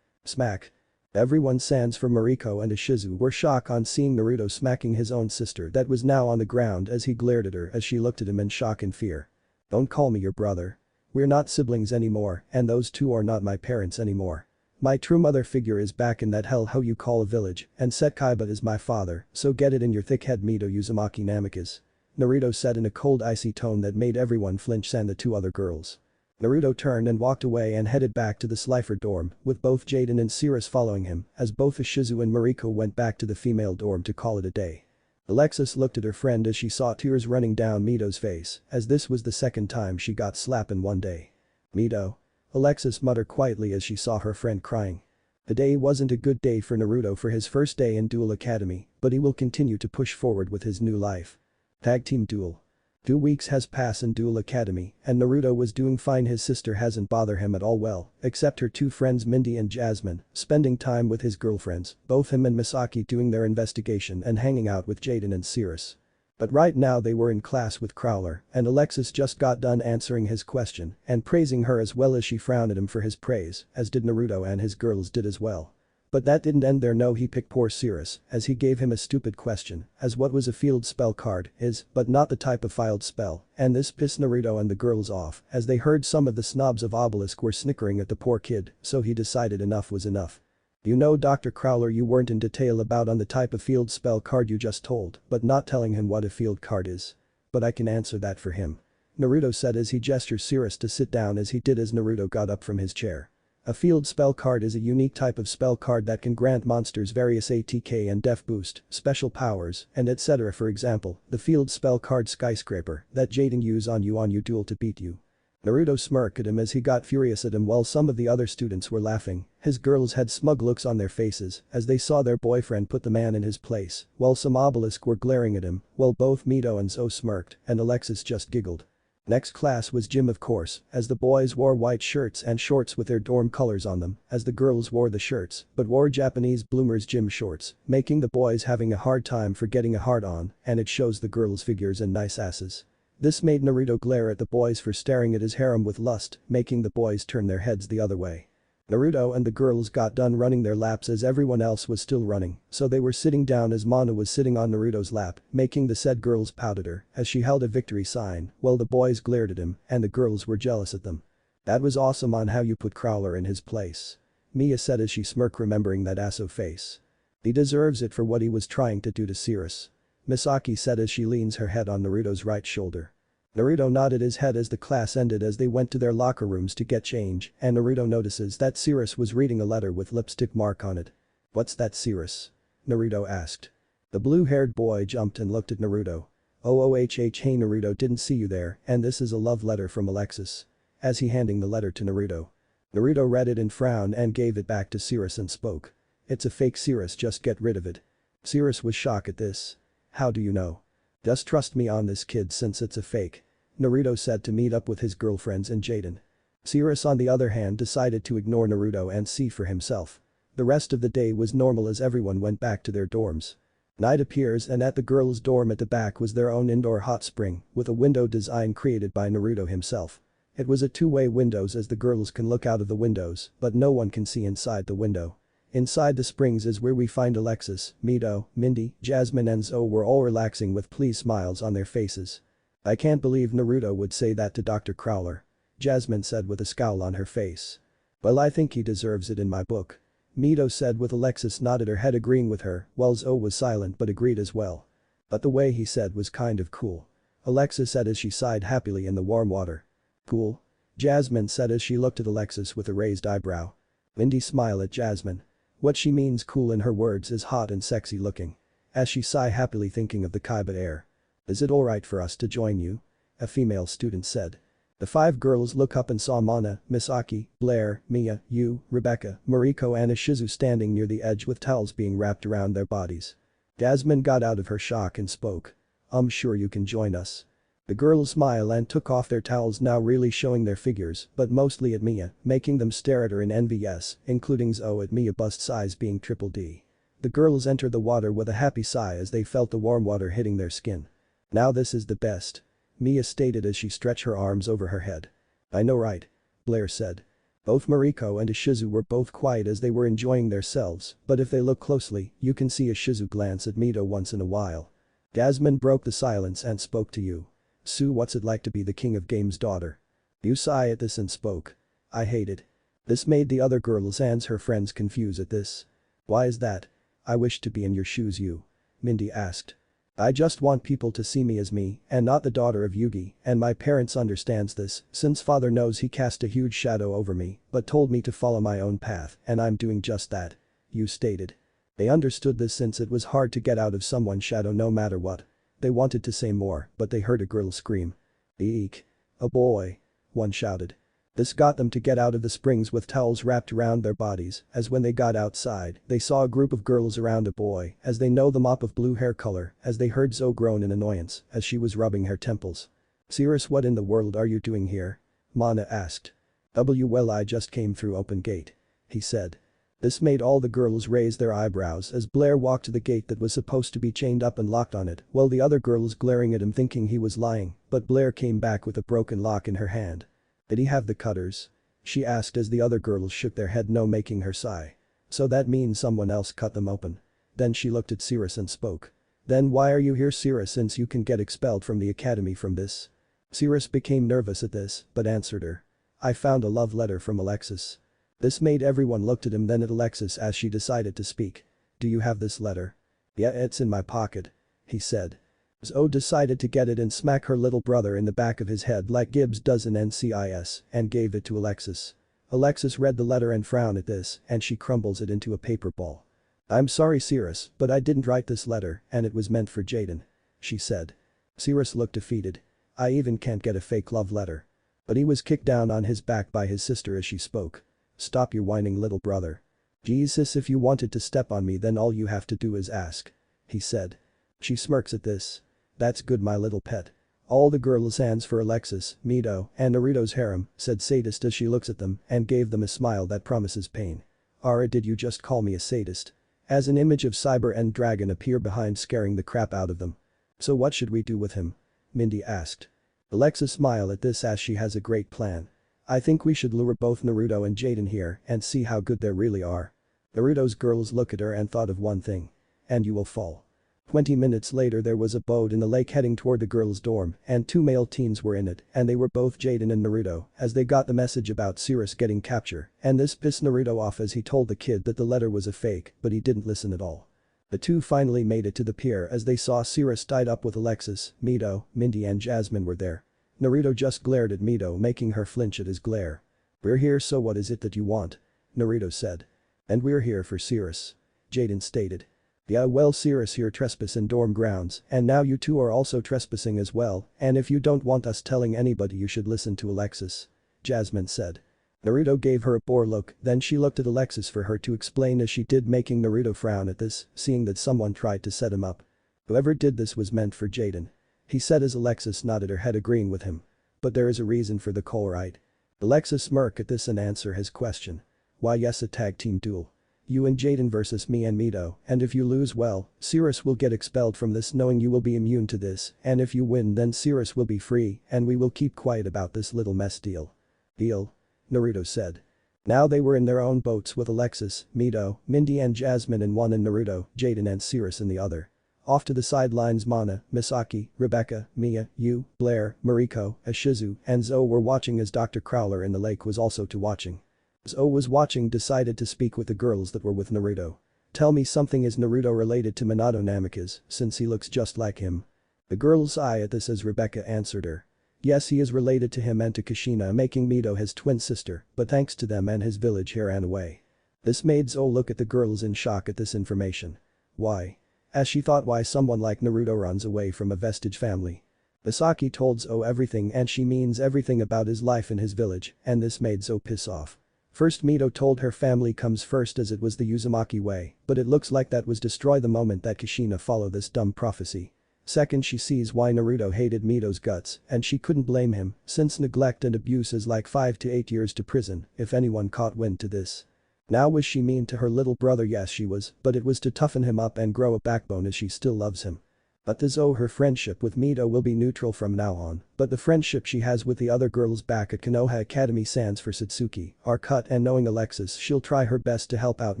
Smack. Everyone sans for Mariko and Ishizu were shocked on seeing Naruto smacking his own sister that was now on the ground as he glared at her as she looked at him in shock and fear. Don't call me your brother. We're not siblings anymore and those two are not my parents anymore. My true mother figure is back in that hell how you call a village and Set Kaiba is my father, so get it in your thick head Mito Uzumaki Namikaze. Naruto said in a cold icy tone that made everyone flinch and the two other girls. Naruto turned and walked away and headed back to the Slifer dorm, with both Jaden and Cirrus following him, as both Ishizu and Mariko went back to the female dorm to call it a day. Alexis looked at her friend as she saw tears running down Mito's face, as this was the second time she got slapped in one day. Mito. Alexis muttered quietly as she saw her friend crying. The day wasn't a good day for Naruto for his first day in Duel Academy, but he will continue to push forward with his new life. Tag Team Duel. 2 weeks has passed in Duel Academy, and Naruto was doing fine. His sister hasn't bothered him at all well, except her two friends Mindy and Jasmine, spending time with his girlfriends, both him and Misaki doing their investigation and hanging out with Jaden and Cirrus. But right now they were in class with Crowler, and Alexis just got done answering his question and praising her as well as she frowned at him for his praise, as did Naruto and his girls did as well. But that didn't end there. No, he picked poor Cirrus as he gave him a stupid question as what was a field spell card is but not the type of filed spell, and this pissed Naruto and the girls off as they heard some of the snobs of Obelisk were snickering at the poor kid, so he decided enough was enough. You know Dr. Crowler, you weren't in detail about on the type of field spell card you just told, but not telling him what a field card is. But I can answer that for him. Naruto said as he gestured Cirrus to sit down as he did as Naruto got up from his chair. A field spell card is a unique type of spell card that can grant monsters various ATK and def boost, special powers, and etc. For example, the field spell card Skyscraper that Jaden use on you duel to beat you. Naruto smirked at him as he got furious at him while some of the other students were laughing. His girls had smug looks on their faces as they saw their boyfriend put the man in his place, while some Obelisk were glaring at him, while both Mito and Zo smirked and Alexis just giggled. Next class was gym of course, as the boys wore white shirts and shorts with their dorm colors on them, as the girls wore the shirts but wore Japanese bloomers gym shorts, making the boys having a hard time for getting a hard on, and it shows the girls' figures and nice asses. This made Naruto glare at the boys for staring at his harem with lust, making the boys turn their heads the other way. Naruto and the girls got done running their laps as everyone else was still running, so they were sitting down as Mana was sitting on Naruto's lap, making the said girls pout at her as she held a victory sign while the boys glared at him and the girls were jealous at them. That was awesome on how you put Crowler in his place. Mia said as she smirked remembering that asso face. He deserves it for what he was trying to do to Cirrus. Misaki said as she leans her head on Naruto's right shoulder. Naruto nodded his head as the class ended as they went to their locker rooms to get change, and Naruto notices that Cirrus was reading a letter with lipstick mark on it. What's that Cirrus? Naruto asked. The blue-haired boy jumped and looked at Naruto. Hey Naruto, didn't see you there, and this is a love letter from Alexis. As he handing the letter to Naruto. Naruto read it and frowned and gave it back to Cirrus and spoke. It's a fake Cirrus, just get rid of it. Cirrus was shocked at this. How do you know? Just trust me on this kid since it's a fake. Naruto said to meet up with his girlfriends and Jaden. Cirrus on the other hand decided to ignore Naruto and see for himself. The rest of the day was normal as everyone went back to their dorms. Night appears and at the girls' dorm at the back was their own indoor hot spring with a window design created by Naruto himself. It was a two-way windows as the girls can look out of the windows, but no one can see inside the window. Inside the springs is where we find Alexis, Mito, Mindy, Jasmine and Zo were all relaxing with pleased smiles on their faces. I can't believe Naruto would say that to Dr. Crowler. Jasmine said with a scowl on her face. Well, I think he deserves it in my book. Mito said with Alexis nodded her head agreeing with her, while Zoe was silent but agreed as well. But the way he said was kind of cool. Alexis said as she sighed happily in the warm water. Cool? Jasmine said as she looked at Alexis with a raised eyebrow. Lindy smiled at Jasmine. What she means cool in her words is hot and sexy looking. As she sighed happily thinking of the kaiba air. Is it alright for us to join you? A female student said. The 5 girls look up and saw Mana, Misaki, Blair, Mia, Yu, Rebecca, Mariko and Ishizu standing near the edge with towels being wrapped around their bodies. Jasmine got out of her shock and spoke. I'm sure you can join us. The girls smiled and took off their towels now really showing their figures but mostly at Mia, making them stare at her in envious, including Zoe at Mia bust size being triple D. The girls entered the water with a happy sigh as they felt the warm water hitting their skin. Now this is the best. Mia stated as she stretched her arms over her head. I know right. Blair said. Both Mariko and Ishizu were both quiet as they were enjoying themselves, but if they look closely, you can see Ishizu glance at Mito once in a while. Jasmine broke the silence and spoke to you. Sue, what's it like to be the king of game's daughter? You sighed at this and spoke. I hate it. This made the other girls and her friends confused at this. Why is that? I wish to be in your shoes you. Mindy asked. I just want people to see me as me and not the daughter of Yugi and my parents understands this since father knows he cast a huge shadow over me but told me to follow my own path and I'm doing just that. You stated. They understood this since it was hard to get out of someone's shadow no matter what. They wanted to say more but they heard a girl scream. Eek. A boy. One shouted. This got them to get out of the springs with towels wrapped around their bodies as when they got outside they saw a group of girls around a boy as they know the mop of blue hair color as they heard Zoe groan in annoyance as she was rubbing her temples. Cirrus, what in the world are you doing here? Mana asked. Well, I just came through open gate. He said. This made all the girls raise their eyebrows as Blair walked to the gate that was supposed to be chained up and locked on it while the other girls glaring at him thinking he was lying but Blair came back with a broken lock in her hand. Did he have the cutters? She asked as the other girls shook their head no making her sigh. So that means someone else cut them open. Then she looked at Cirrus and spoke. Then why are you here Cirrus since you can get expelled from the academy from this? Cirrus became nervous at this but answered her. I found a love letter from Alexis. This made everyone looked at him then at Alexis as she decided to speak. Do you have this letter? Yeah, it's in my pocket. He said. Zoe decided to get it and smack her little brother in the back of his head like Gibbs does in NCIS and gave it to Alexis. Alexis read the letter and frowned at this and she crumbles it into a paper ball. I'm sorry Cirrus, but I didn't write this letter and it was meant for Jaden. She said. Cirrus looked defeated. I even can't get a fake love letter. But he was kicked down on his back by his sister as she spoke. Stop your whining little brother. Jesus, if you wanted to step on me then all you have to do is ask. He said. She smirks at this. That's good my little pet. All the girls hands for Alexis, Mito, and Naruto's harem, said sadist as she looks at them and gave them a smile that promises pain. Ara, did you just call me a sadist? As an image of Cyber End Dragon appear behind scaring the crap out of them. So what should we do with him? Mindy asked. Alexis smiled at this as she has a great plan. I think we should lure both Naruto and Jaden here and see how good they really are. Naruto's girls look at her and thought of one thing. And you will fall. 20 minutes later there was a boat in the lake heading toward the girls' dorm and 2 male teens were in it and they were both Jaden and Naruto as they got the message about Cirrus getting captured and this pissed Naruto off as he told the kid that the letter was a fake but he didn't listen at all. The two finally made it to the pier as they saw Cirrus tied up with Alexis, Mito, Mindy and Jasmine were there. Naruto just glared at Mito making her flinch at his glare. We're here so what is it that you want? Naruto said. And we're here for Cirrus. Jaden stated. Yeah well Cirrus here trespass in dorm grounds and now you two are also trespassing as well and if you don't want us telling anybody you should listen to Alexis. Jasmine said. Naruto gave her a bore look then she looked at Alexis for her to explain as she did making Naruto frown at this seeing that someone tried to set him up. Whoever did this was meant for Jaden. He said as Alexis nodded her head agreeing with him. But there is a reason for the call right? Alexis smirked at this and answer his question. Why yes a tag team duel. You and Jaden versus me and Mito and if you lose well, Cirrus will get expelled from this knowing you will be immune to this and if you win then Cirrus will be free and we will keep quiet about this little mess deal. Deal? Naruto said. Now they were in their own boats with Alexis, Mito, Mindy and Jasmine in one and Naruto, Jaden and Cirrus in the other. Off to the sidelines Mana, Misaki, Rebecca, Mia, Yu, Blair, Mariko, Ashizu, and Zoe were watching as Dr. Crowler in the lake was also watching. Zoe was watching decided to speak with the girls that were with Naruto. Tell me something, is Naruto related to Minato Namikaze since he looks just like him? The girls eye at this as Rebecca answered her. Yes, he is related to him and to Kushina, making Mito his twin sister, but thanks to them and his village he ran away. This made Zoe look at the girls in shock at this information. Why? As she thought, why someone like Naruto runs away from a vestige family. Misaki told Zoe everything, and she means everything about his life in his village, and this made Zoe piss off. First Mito told her family comes first as it was the Uzumaki way, but it looks like that was destroyed the moment that Kushina followed this dumb prophecy. Second, she sees why Naruto hated Mito's guts, and she couldn't blame him, since neglect and abuse is like 5 to 8 years to prison if anyone caught wind to this. Now was she mean to her little brother? Yes she was, but it was to toughen him up and grow a backbone as she still loves him. But to Zoe, her friendship with Mito will be neutral from now on, but the friendship she has with the other girls back at Konoha Academy sans for Satsuki are cut, and knowing Alexis she'll try her best to help out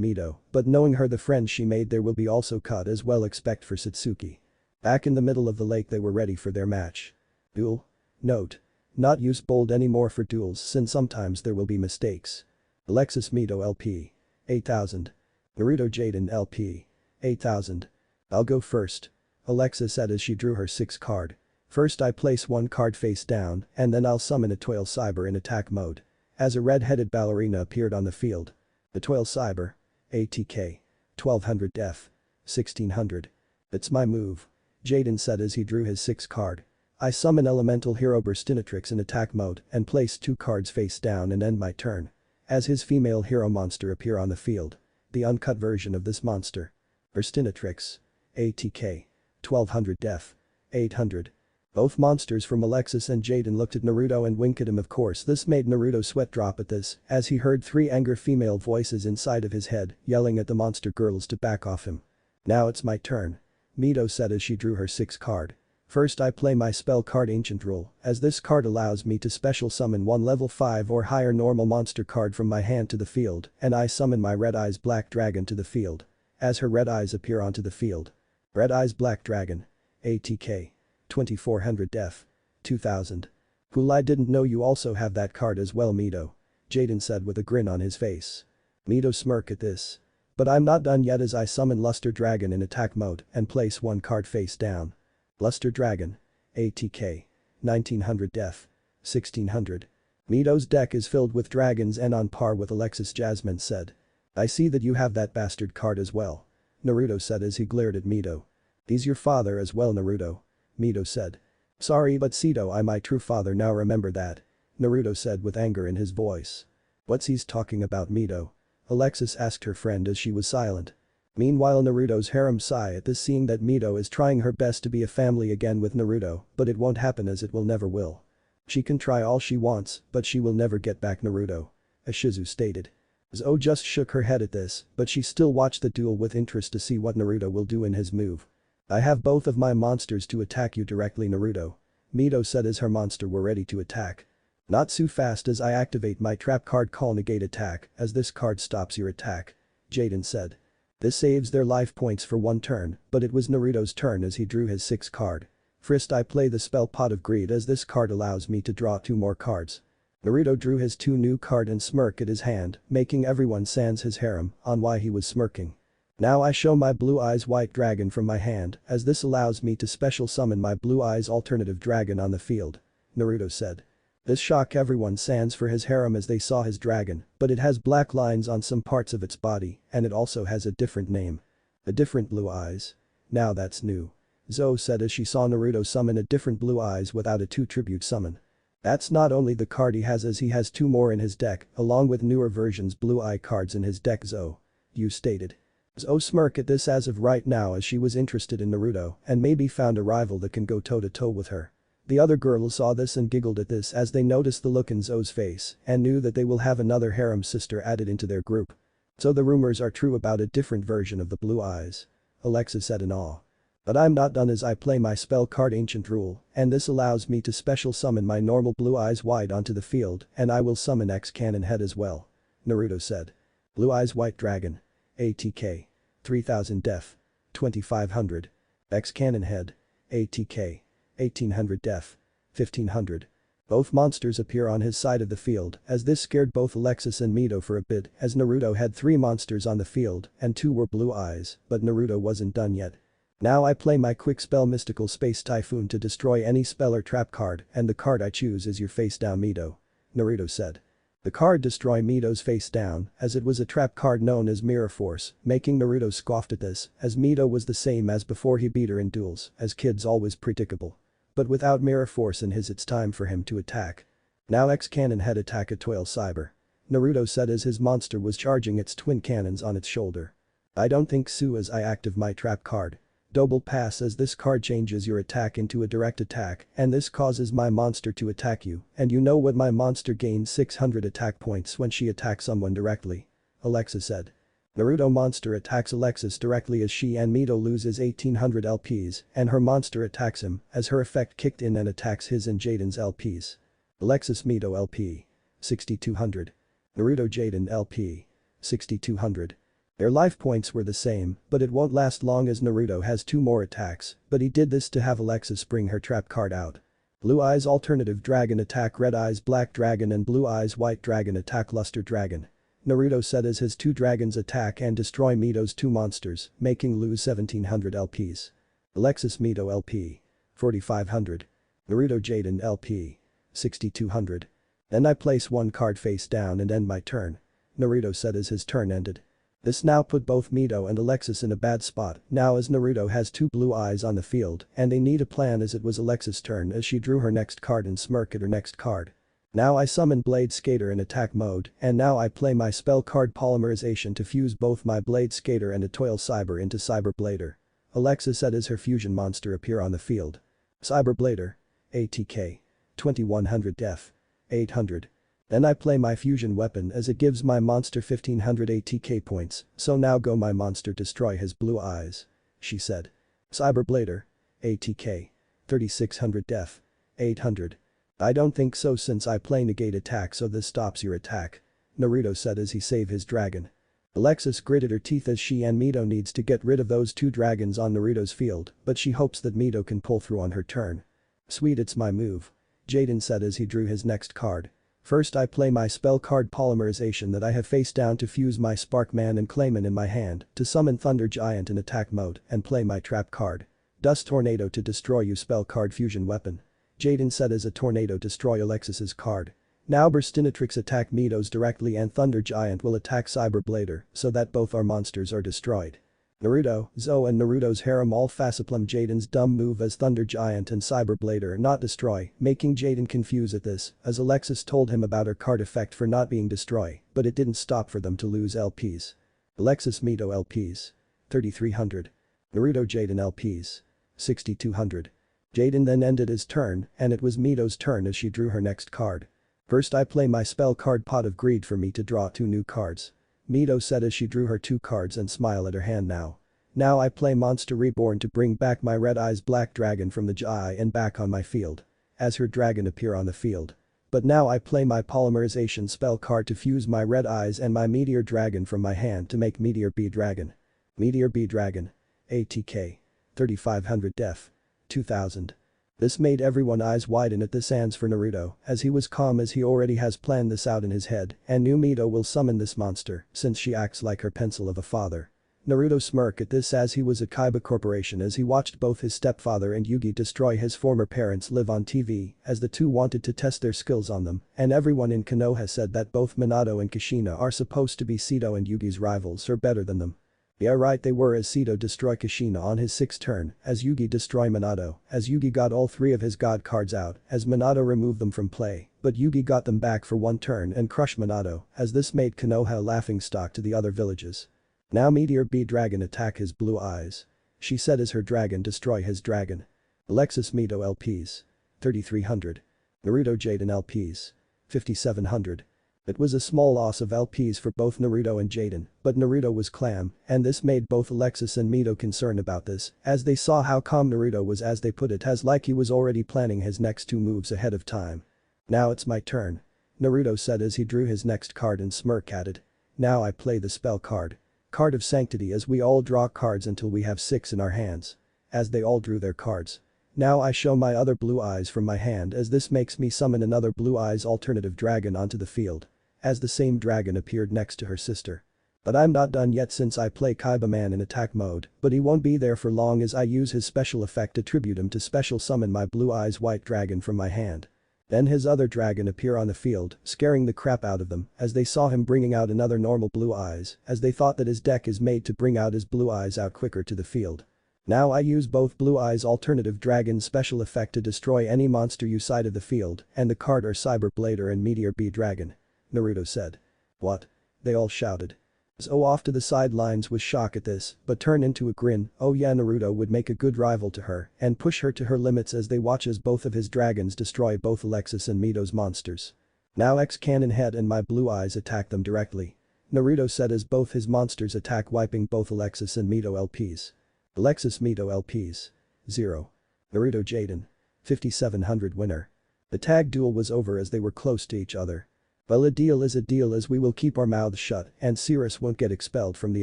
Mito, but knowing her the friends she made there will be also cut as well, expect for Satsuki. Back in the middle of the lake they were ready for their match. Duel? Note. Not use bold anymore for duels since sometimes there will be mistakes. Alexis Mito LP. 8000. Naruto Jaden LP. 8000. I'll go first. Alexa said as she drew her 6th card. First I place one card face down and then I'll summon a Toil Cyber in attack mode. As a red-headed ballerina appeared on the field. The Toil Cyber. ATK. 1200 def. 1600. It's my move. Jaden said as he drew his 6th card. I summon Elemental Hero Burstinatrix in attack mode and place 2 cards face down and end my turn. As his female hero monster appear on the field. The uncut version of this monster. Burstinatrix. ATK. 1200 def. 800. Both monsters from Alexis and Jaden looked at Naruto and winked at him. Of course this made Naruto sweat drop at this as he heard 3 angry female voices inside of his head yelling at the monster girls to back off him. Now it's my turn. Mito said as she drew her 6th card. First I play my spell card Ancient Rule, as this card allows me to special summon one level 5 or higher normal monster card from my hand to the field, and I summon my Red Eyes Black Dragon to the field. As her red eyes appear onto the field. Red Eyes Black Dragon. ATK. 2400 def. 2000. Cool, I didn't know you also have that card as well, Mito. Jaden said with a grin on his face. Mito smirked at this. But I'm not done yet as I summon Luster Dragon in attack mode and place one card face down. Luster Dragon. ATK. 1900 def. 1600. Mito's deck is filled with dragons and on par with Alexis, Jasmine said. I see that you have that bastard card as well. Naruto said as he glared at Mito. He's your father as well, Naruto. Mito said. Sorry but Seto, I'm my true father now, remember that. Naruto said with anger in his voice. What's he's talking about, Mito? Alexis asked her friend as she was silent. Meanwhile Naruto's harem sigh at this, seeing that Mito is trying her best to be a family again with Naruto, but it won't happen as it will never will. She can try all she wants, but she will never get back Naruto. Ashizu stated. Zoe just shook her head at this, but she still watched the duel with interest to see what Naruto will do in his move. I have both of my monsters to attack you directly, Naruto. Mito said as her monster were ready to attack. Not so fast as I activate my trap card call negate attack, as this card stops your attack. Jaden said. This saves their life points for one turn, but it was Naruto's turn as he drew his 6th card. First I play the spell Pot of Greed as this card allows me to draw 2 more cards. Naruto drew his 2 new card and smirk at his hand, making everyone sans his harem on why he was smirking. Now I show my Blue Eyes White Dragon from my hand, as this allows me to special summon my Blue Eyes Alternative Dragon on the field. Naruto said. This shocked everyone sans for his harem as they saw his dragon, but it has black lines on some parts of its body, and it also has a different name. A different blue eyes. Now that's new. Zoe said as she saw Naruto summon a different blue eyes without a 2 tribute summon. That's not only the card he has, as he has 2 more in his deck, along with newer versions blue eye cards in his deck, Zoe. You stated. Zoe smirked at this as of right now as she was interested in Naruto and maybe found a rival that can go toe-to-toe with her. The other girls saw this and giggled at this as they noticed the look in Zoe's face and knew that they will have another harem sister added into their group. So the rumors are true about a different version of the blue eyes. Alexa said in awe. But I'm not done as I play my spell card Ancient Rule, and this allows me to special summon my normal Blue Eyes White onto the field, and I will summon X Cannon Head as well. Naruto said. Blue Eyes White Dragon. ATK. 3000 def. 2500. X Cannon Head. ATK. 1800 Def. 1500. Both monsters appear on his side of the field as this scared both Alexis and Mito for a bit as Naruto had 3 monsters on the field and 2 were blue eyes, but Naruto wasn't done yet. Now I play my quick spell Mystical Space Typhoon to destroy any spell or trap card and the card I choose is your face down Mito. Naruto said. The card destroy Mito's face down as it was a trap card known as Mirror Force, making Naruto scoffed at this as Mito was the same as before he beat her in duels as kids always predictable. But without Mirror Force in his it's time for him to attack. Now X Cannon Head attack a Toil Cyber. Naruto said as his monster was charging its twin cannons on its shoulder. I don't think so as I active my trap card. Double pass as this card changes your attack into a direct attack and this causes my monster to attack you and you know what my monster gains 600 attack points when she attacks someone directly. Alexis said. Naruto monster attacks Alexis directly as she and Mito loses 1800 LPs and her monster attacks him as her effect kicked in and attacks his and Jaden's LPs. Alexis Mito LP. 6200. Naruto Jaden LP. 6200. Their life points were the same, but it won't last long as Naruto has 2 more attacks, but he did this to have Alexis bring her trap card out. Blue Eyes Alternative Dragon attack Red Eyes Black Dragon and Blue Eyes White Dragon attack Luster Dragon. Naruto said as his 2 dragons attack and destroy Mito's 2 monsters, making lose 1700 LPs. Alexis Mito LP. 4500. Naruto Jaden LP. 6200. Then I place 1 card face down and end my turn. Naruto said as his turn ended. This now put both Mito and Alexis in a bad spot now as Naruto has 2 blue eyes on the field and they need a plan as it was Alexis' turn as she drew her next card and smirk at her next card. Now I summon Blade Skater in attack mode and now I play my spell card Polymerization to fuse both my Blade Skater and a Toil Cyber into Cyber Blader. Alexis said as her fusion monster appear on the field. Cyber Blader. ATK. 2100 Def. 800. Then I play my fusion weapon as it gives my monster 1500 ATK points, so now go my monster destroy his blue eyes. She said. Cyber Blader. ATK. 3600 Def. 800. I don't think so since I play negate attack so this stops your attack. Naruto said as he save his dragon. Alexis gritted her teeth as she and Mito needs to get rid of those 2 dragons on Naruto's field but she hopes that Mito can pull through on her turn. Sweet it's my move. Jaden said as he drew his next card. First I play my spell card Polymerization that I have face down to fuse my Sparkman and Clayman in my hand to summon Thunder Giant in attack mode and play my trap card. Dust Tornado to destroy you spell card fusion weapon. Jaden said as a tornado destroy Alexis's card. Now Burstinatrix attack Mito's directly and Thunder Giant will attack Cyber Blader so that both our monsters are destroyed. Naruto, Zo and Naruto's harem all facepalm Jaden's dumb move as Thunder Giant and Cyber Blader not destroy, making Jaden confused at this as Alexis told him about her card effect for not being destroy, but it didn't stop for them to lose LPs. Alexis Mito LPs. 3300. Naruto Jaden LPs. 6200. Jaden then ended his turn and it was Mito's turn as she drew her next card. First I play my spell card Pot of Greed for me to draw 2 new cards. Mito said as she drew her 2 cards and smile at her hand now. Now I play Monster Reborn to bring back my Red Eyes Black Dragon from the Jai and back on my field. As her dragon appear on the field. But now I play my Polymerization spell card to fuse my Red Eyes and my Meteor Dragon from my hand to make Meteor B Dragon. Meteor B Dragon. ATK. 3500 Def. 2000. This made everyone eyes widen at this hands for Naruto as he was calm as he already has planned this out in his head and knew Mito will summon this monster since she acts like her pencil of a father. Naruto smirked at this as he was at Kaiba Corporation as he watched both his stepfather and Yugi destroy his former parents live on TV as the 2 wanted to test their skills on them and everyone in Konoha said that both Minato and Kushina are supposed to be Seto and Yugi's rivals or better than them. Yeah right they were as Seto destroy Kushina on his 6th turn as Yugi destroy Minato as Yugi got all 3 of his god cards out as Minato removed them from play but Yugi got them back for 1 turn and crushed Minato as this made Konoha a laughingstock to the other villages. Now Meteor B Dragon attack his blue eyes. She said as her dragon destroy his dragon. Alexis Mito LPs. 3300. Naruto Jaden LPs. 5700. It was a small loss of LPs for both Naruto and Jaden, but Naruto was clam, and this made both Alexis and Mito concerned about this, as they saw how calm Naruto was as they put it as like he was already planning his next 2 moves ahead of time. Now it's my turn. Naruto said as he drew his next card and smirk at it. Now I play the spell card. Card of Sanctity as we all draw cards until we have 6 in our hands. as they all drew their cards. Now I show my other blue eyes from my hand as this makes me summon another blue eyes alternative dragon onto the field. As the same dragon appeared next to her sister. But I'm not done yet since I play Kaiba Man in attack mode, but he won't be there for long as I use his special effect to tribute him to special summon my blue eyes white dragon from my hand. Then his other dragon appear on the field, scaring the crap out of them as they saw him bringing out another normal blue eyes as they thought that his deck is made to bring out his blue eyes out quicker to the field. Now I use both blue eyes alternative dragon special effect to destroy any monster you side of the field and the card are Cyber Blader and Meteor B Dragon. Naruto said. What? They all shouted. Zo off to the sidelines with shock at this, but turned into a grin. Oh yeah, Naruto would make a good rival to her and push her to her limits as they watch as both of his dragons destroy both Alexis and Mito's monsters. Now X Cannon Head and my blue eyes attack them directly. Naruto said as both his monsters attack wiping both Alexis and Mito LPs. Alexis Mito LPs. 0. Naruto Jaden. 5700 winner. The tag duel was over as they were close to each other. Well, a deal is a deal as we will keep our mouths shut and Cirrus won't get expelled from the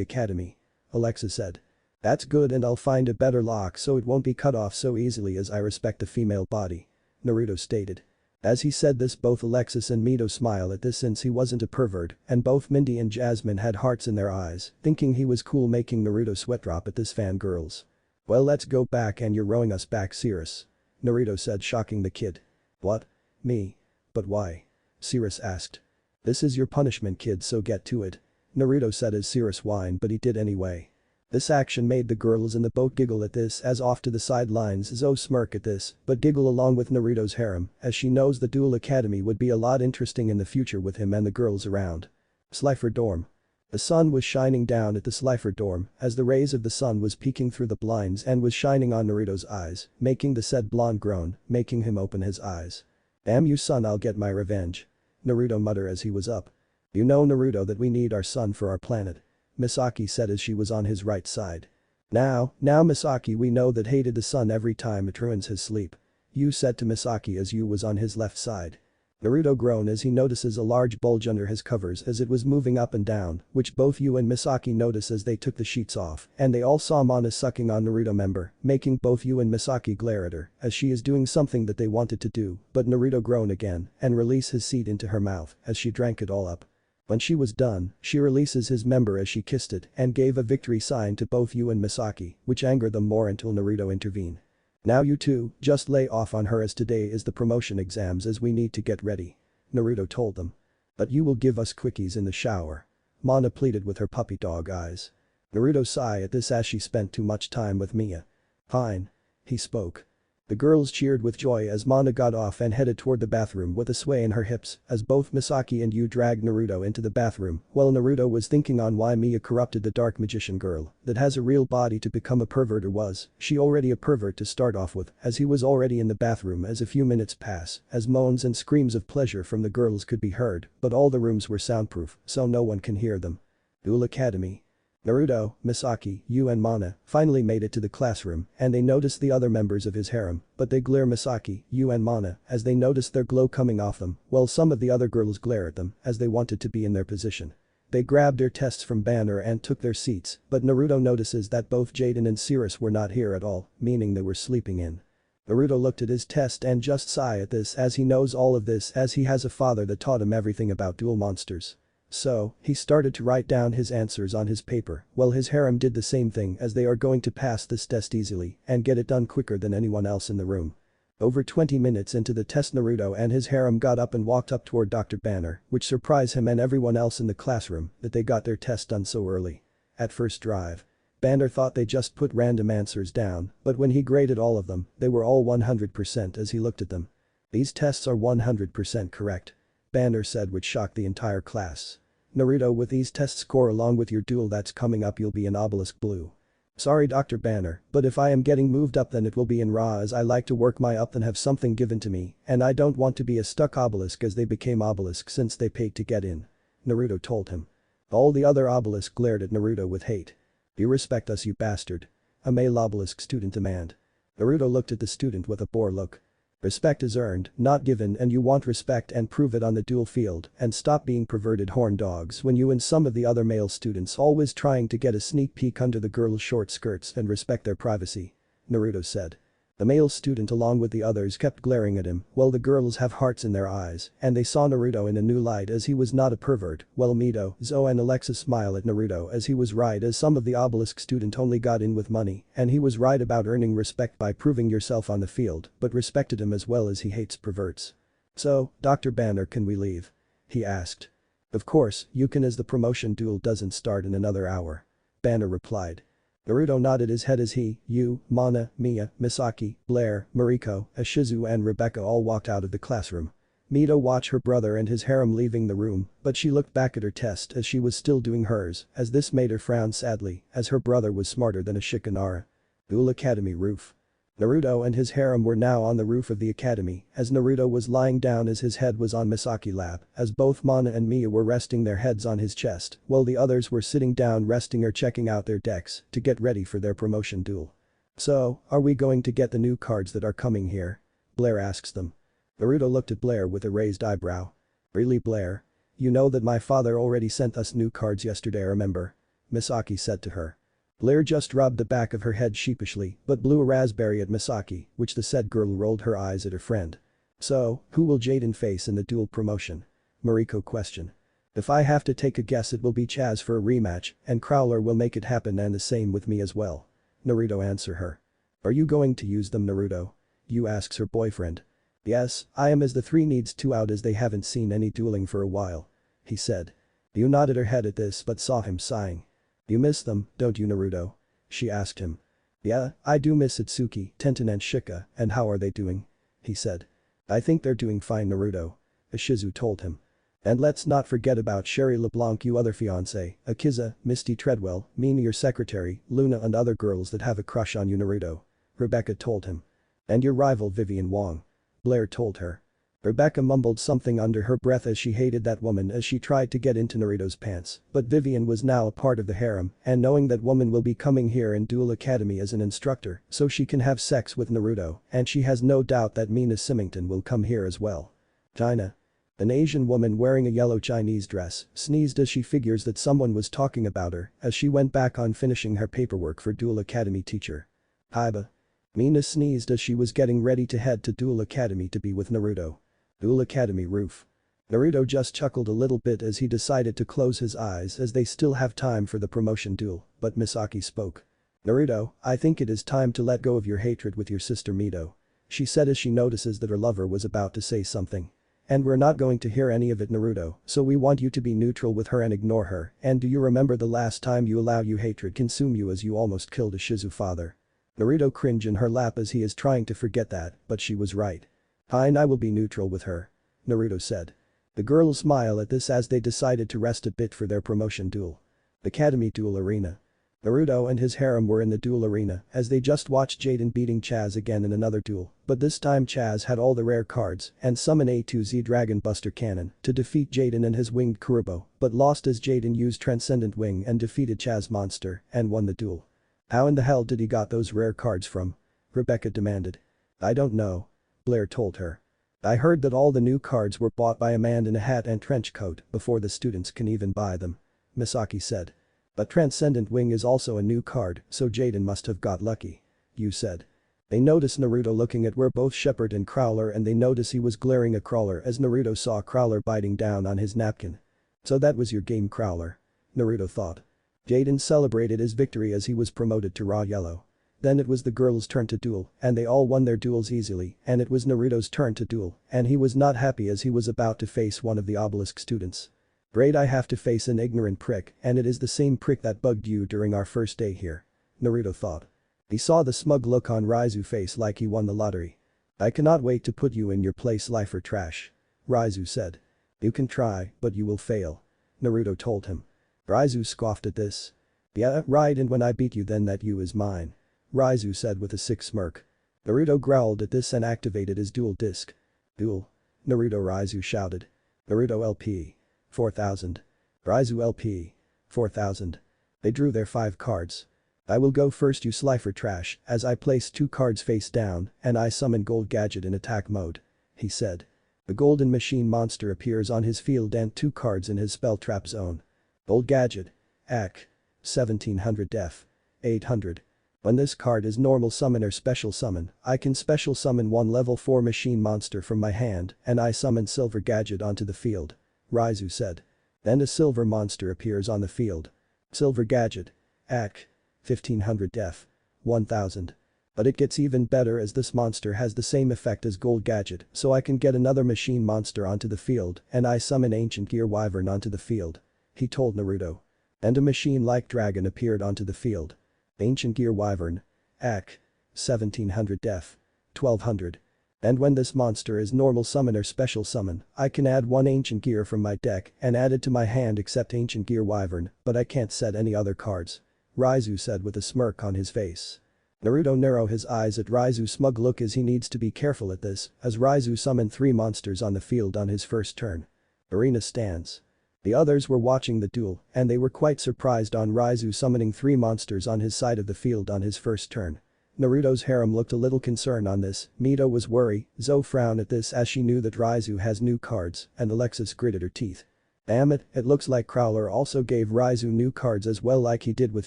academy. Alexa said. That's good and I'll find a better lock so it won't be cut off so easily as I respect the female body. Naruto stated. As he said this both Alexis and Mito smile at this since he wasn't a pervert and both Mindy and Jasmine had hearts in their eyes thinking he was cool making Naruto sweat drop at this fangirls. Well, let's go back and you're rowing us back Cirrus. Naruto said shocking the kid. What? Me? But why? Cirrus asked. This is your punishment kid so get to it. Naruto said as Cirrus whined but he did anyway. This action made the girls in the boat giggle at this as off to the sidelines Zo smirk at this but giggle along with Naruto's harem as she knows the Duel Academy would be a lot interesting in the future with him and the girls around. Slifer dorm. The sun was shining down at the Slifer dorm as the rays of the sun was peeking through the blinds and was shining on Naruto's eyes, making the said blonde groan, making him open his eyes. Damn you son, I'll get my revenge. Naruto muttered as he was up. You know Naruto that we need our son for our planet. Misaki said as she was on his right side. Now Misaki we know that hated the sun every time it ruins his sleep. Yu said to Misaki as Yu was on his left side. Naruto groaned as he notices a large bulge under his covers as it was moving up and down, which both Yu and Misaki notice as they took the sheets off, and they all saw Mana sucking on Naruto member, making both Yu and Misaki glare at her as she is doing something that they wanted to do, but Naruto groaned again and release his seed into her mouth as she drank it all up. When she was done, she releases his member as she kissed it and gave a victory sign to both Yu and Misaki, which angered them more until Naruto intervened. Now you two, just lay off on her as today is the promotion exams as we need to get ready. Naruto told them. But you will give us quickies in the shower. Mana pleaded with her puppy dog eyes. Naruto sighed at this as she spent too much time with Mia. Fine. He spoke. The girls cheered with joy as Mana got off and headed toward the bathroom with a sway in her hips as both Misaki and Yu dragged Naruto into the bathroom while Naruto was thinking on why Mia corrupted the dark magician girl that has a real body to become a pervert or was she already a pervert to start off with as he was already in the bathroom as a few minutes pass as moans and screams of pleasure from the girls could be heard but all the rooms were soundproof so no one can hear them. Duel Academy. Naruto, Misaki, Yu and Mana finally made it to the classroom and they noticed the other members of his harem but they glare Misaki, Yu and Mana as they noticed their glow coming off them while some of the other girls glare at them as they wanted to be in their position. They grabbed their tests from banner and took their seats but Naruto notices that both Jaden and Cirrus were not here at all, meaning they were sleeping in. Naruto looked at his test and just sighed at this as he knows all of this as he has a father that taught him everything about duel monsters. So, he started to write down his answers on his paper while his harem did the same thing as they are going to pass this test easily and get it done quicker than anyone else in the room. Over 20 minutes into the test Naruto and his harem got up and walked up toward Dr. Banner, which surprised him and everyone else in the classroom that they got their test done so early. At first drive. Banner thought they just put random answers down, but when he graded all of them, they were all 100% as he looked at them. These tests are 100% correct. Banner said which shocked the entire class. Naruto with these test score along with your duel that's coming up you'll be in obelisk blue. Sorry Dr. Banner, but if I am getting moved up then it will be in raw as I like to work my up and have something given to me and I don't want to be a stuck obelisk as they became obelisk since they paid to get in. Naruto told him. All the other obelisks glared at Naruto with hate. You respect us you bastard. A male obelisk student demanded. Naruto looked at the student with a bore look. Respect is earned, not given and you want respect and prove it on the duel field and stop being perverted horn dogs when you and some of the other male students always trying to get a sneak peek under the girls' short skirts and respect their privacy. Naruto said. The male student along with the others kept glaring at him, while the girls have hearts in their eyes, and they saw Naruto in a new light as he was not a pervert, while Mito, Zo and Alexa smile at Naruto as he was right as some of the obelisk student only got in with money, and he was right about earning respect by proving yourself on the field, but respected him as well as he hates perverts. So, Dr. Banner, can we leave? He asked. Of course, you can, as the promotion duel doesn't start in another hour. Banner replied. Naruto nodded his head as he, Yu, Mana, Mia, Misaki, Blair, Mariko, Ashizu and Rebecca all walked out of the classroom. Mito watched her brother and his harem leaving the room, but she looked back at her test as she was still doing hers, as this made her frown sadly, as her brother was smarter than a Shikanara. Duel Academy roof. Naruto and his harem were now on the roof of the academy, as Naruto was lying down as his head was on Misaki's lap, as both Mana and Mia were resting their heads on his chest, while the others were sitting down resting or checking out their decks to get ready for their promotion duel. So, are we going to get the new cards that are coming here? Blair asks them. Naruto looked at Blair with a raised eyebrow. Really, Blair? You know that my father already sent us new cards yesterday, remember? Misaki said to her. Blair just rubbed the back of her head sheepishly but blew a raspberry at Misaki, which the said girl rolled her eyes at her friend. So, who will Jaden face in the duel promotion? Mariko questioned. If I have to take a guess, it will be Chaz for a rematch, and Crowler will make it happen, and the same with me as well. Naruto answered her. Are you going to use them, Naruto? Yu asks her boyfriend. Yes, I am, as the three needs two out as they haven't seen any dueling for a while. He said. Yu nodded her head at this but saw him sighing. You miss them, don't you, Naruto? She asked him. Yeah, I do miss Itsuki, Tenten and Shika, and how are they doing? He said. I think they're doing fine, Naruto. Ashizu told him. And let's not forget about Sherry LeBlanc, you other fiancé, Akiza, Misty Treadwell, Mina your secretary, Luna and other girls that have a crush on you, Naruto. Rebecca told him. And your rival Vivian Wong. Blair told her. Rebecca mumbled something under her breath as she hated that woman as she tried to get into Naruto's pants, but Vivian was now a part of the harem, and knowing that woman will be coming here in Duel Academy as an instructor so she can have sex with Naruto, and she has no doubt that Mina Symington will come here as well. China. An Asian woman wearing a yellow Chinese dress sneezed as she figures that someone was talking about her as she went back on finishing her paperwork for Duel Academy teacher. Kaiba. Mina sneezed as she was getting ready to head to Duel Academy to be with Naruto. Duel Academy roof. Naruto just chuckled a little bit as he decided to close his eyes as they still have time for the promotion duel, but Misaki spoke. Naruto, I think it is time to let go of your hatred with your sister Mito. She said as she notices that her lover was about to say something. And we're not going to hear any of it, Naruto, so we want you to be neutral with her and ignore her, and do you remember the last time you allowed your hatred consume you as you almost killed Ashizu's father? Naruto cringed in her lap as he is trying to forget that, but she was right. Fine, I will be neutral with her. Naruto said. The girls smile at this as they decided to rest a bit for their promotion duel. Academy Duel Arena. Naruto and his harem were in the duel arena as they just watched Jaden beating Chaz again in another duel, but this time Chaz had all the rare cards and summoned A2Z Dragon Buster Cannon to defeat Jaden and his winged Kurobo, but lost as Jaden used Transcendent Wing and defeated Chaz Monster and won the duel. How in the hell did he got those rare cards from? Rebecca demanded. I don't know. Blair told her. I heard that all the new cards were bought by a man in a hat and trench coat before the students can even buy them. Misaki said. But Transcendent Wing is also a new card, so Jaden must have got lucky. Yu said. They notice Naruto looking at where both Shepard and Crowler, and they notice he was glaring at Crowler as Naruto saw Crowler biting down on his napkin. So that was your game, Crowler. Naruto thought. Jaden celebrated his victory as he was promoted to Raw Yellow. Then it was the girls' turn to duel, and they all won their duels easily, and it was Naruto's turn to duel, and he was not happy as he was about to face one of the obelisk students. Great, I have to face an ignorant prick, and it is the same prick that bugged you during our first day here. Naruto thought. He saw the smug look on Raizu's face like he won the lottery. I cannot wait to put you in your place, life or trash. Raizu said. You can try, but you will fail. Naruto told him. Raizu scoffed at this. Yeah, right, and when I beat you then that you is mine. Raizu said with a sick smirk. Naruto growled at this and activated his duel disc. Duel. Naruto Raizu shouted. Naruto LP. 4000. Raizu LP. 4000. They drew their 5 cards. I will go first, you Slifer trash, as I place 2 cards face down and I summon Gold Gadget in attack mode. He said. The Golden Machine monster appears on his field and 2 cards in his spell trap zone. Gold Gadget. AC. 1700 def. 800. When this card is normal summon or special summon, I can special summon one level 4 machine monster from my hand and I summon silver gadget onto the field. Raizu said. Then a silver monster appears on the field. Silver gadget. AC. 1500 def. 1000. But it gets even better as this monster has the same effect as gold gadget, so I can get another machine monster onto the field and I summon ancient gear wyvern onto the field. He told Naruto. And a machine-like dragon appeared onto the field. Ancient gear wyvern. AC. 1700 def. 1200. And when this monster is normal summon or special summon, I can add one ancient gear from my deck and add it to my hand except ancient gear wyvern, but I can't set any other cards. Raizu said with a smirk on his face. Naruto narrowed his eyes at Raizu's smug look as he needs to be careful at this, as Raizu summoned 3 monsters on the field on his first turn. Arena stands. The others were watching the duel, and they were quite surprised on Raizu summoning 3 monsters on his side of the field on his first turn. Naruto's harem looked a little concerned on this, Mito was worried, Zoe frowned at this as she knew that Raizu has new cards, and Alexis gritted her teeth. Damn it, it looks like Crowler also gave Raizu new cards as well like he did with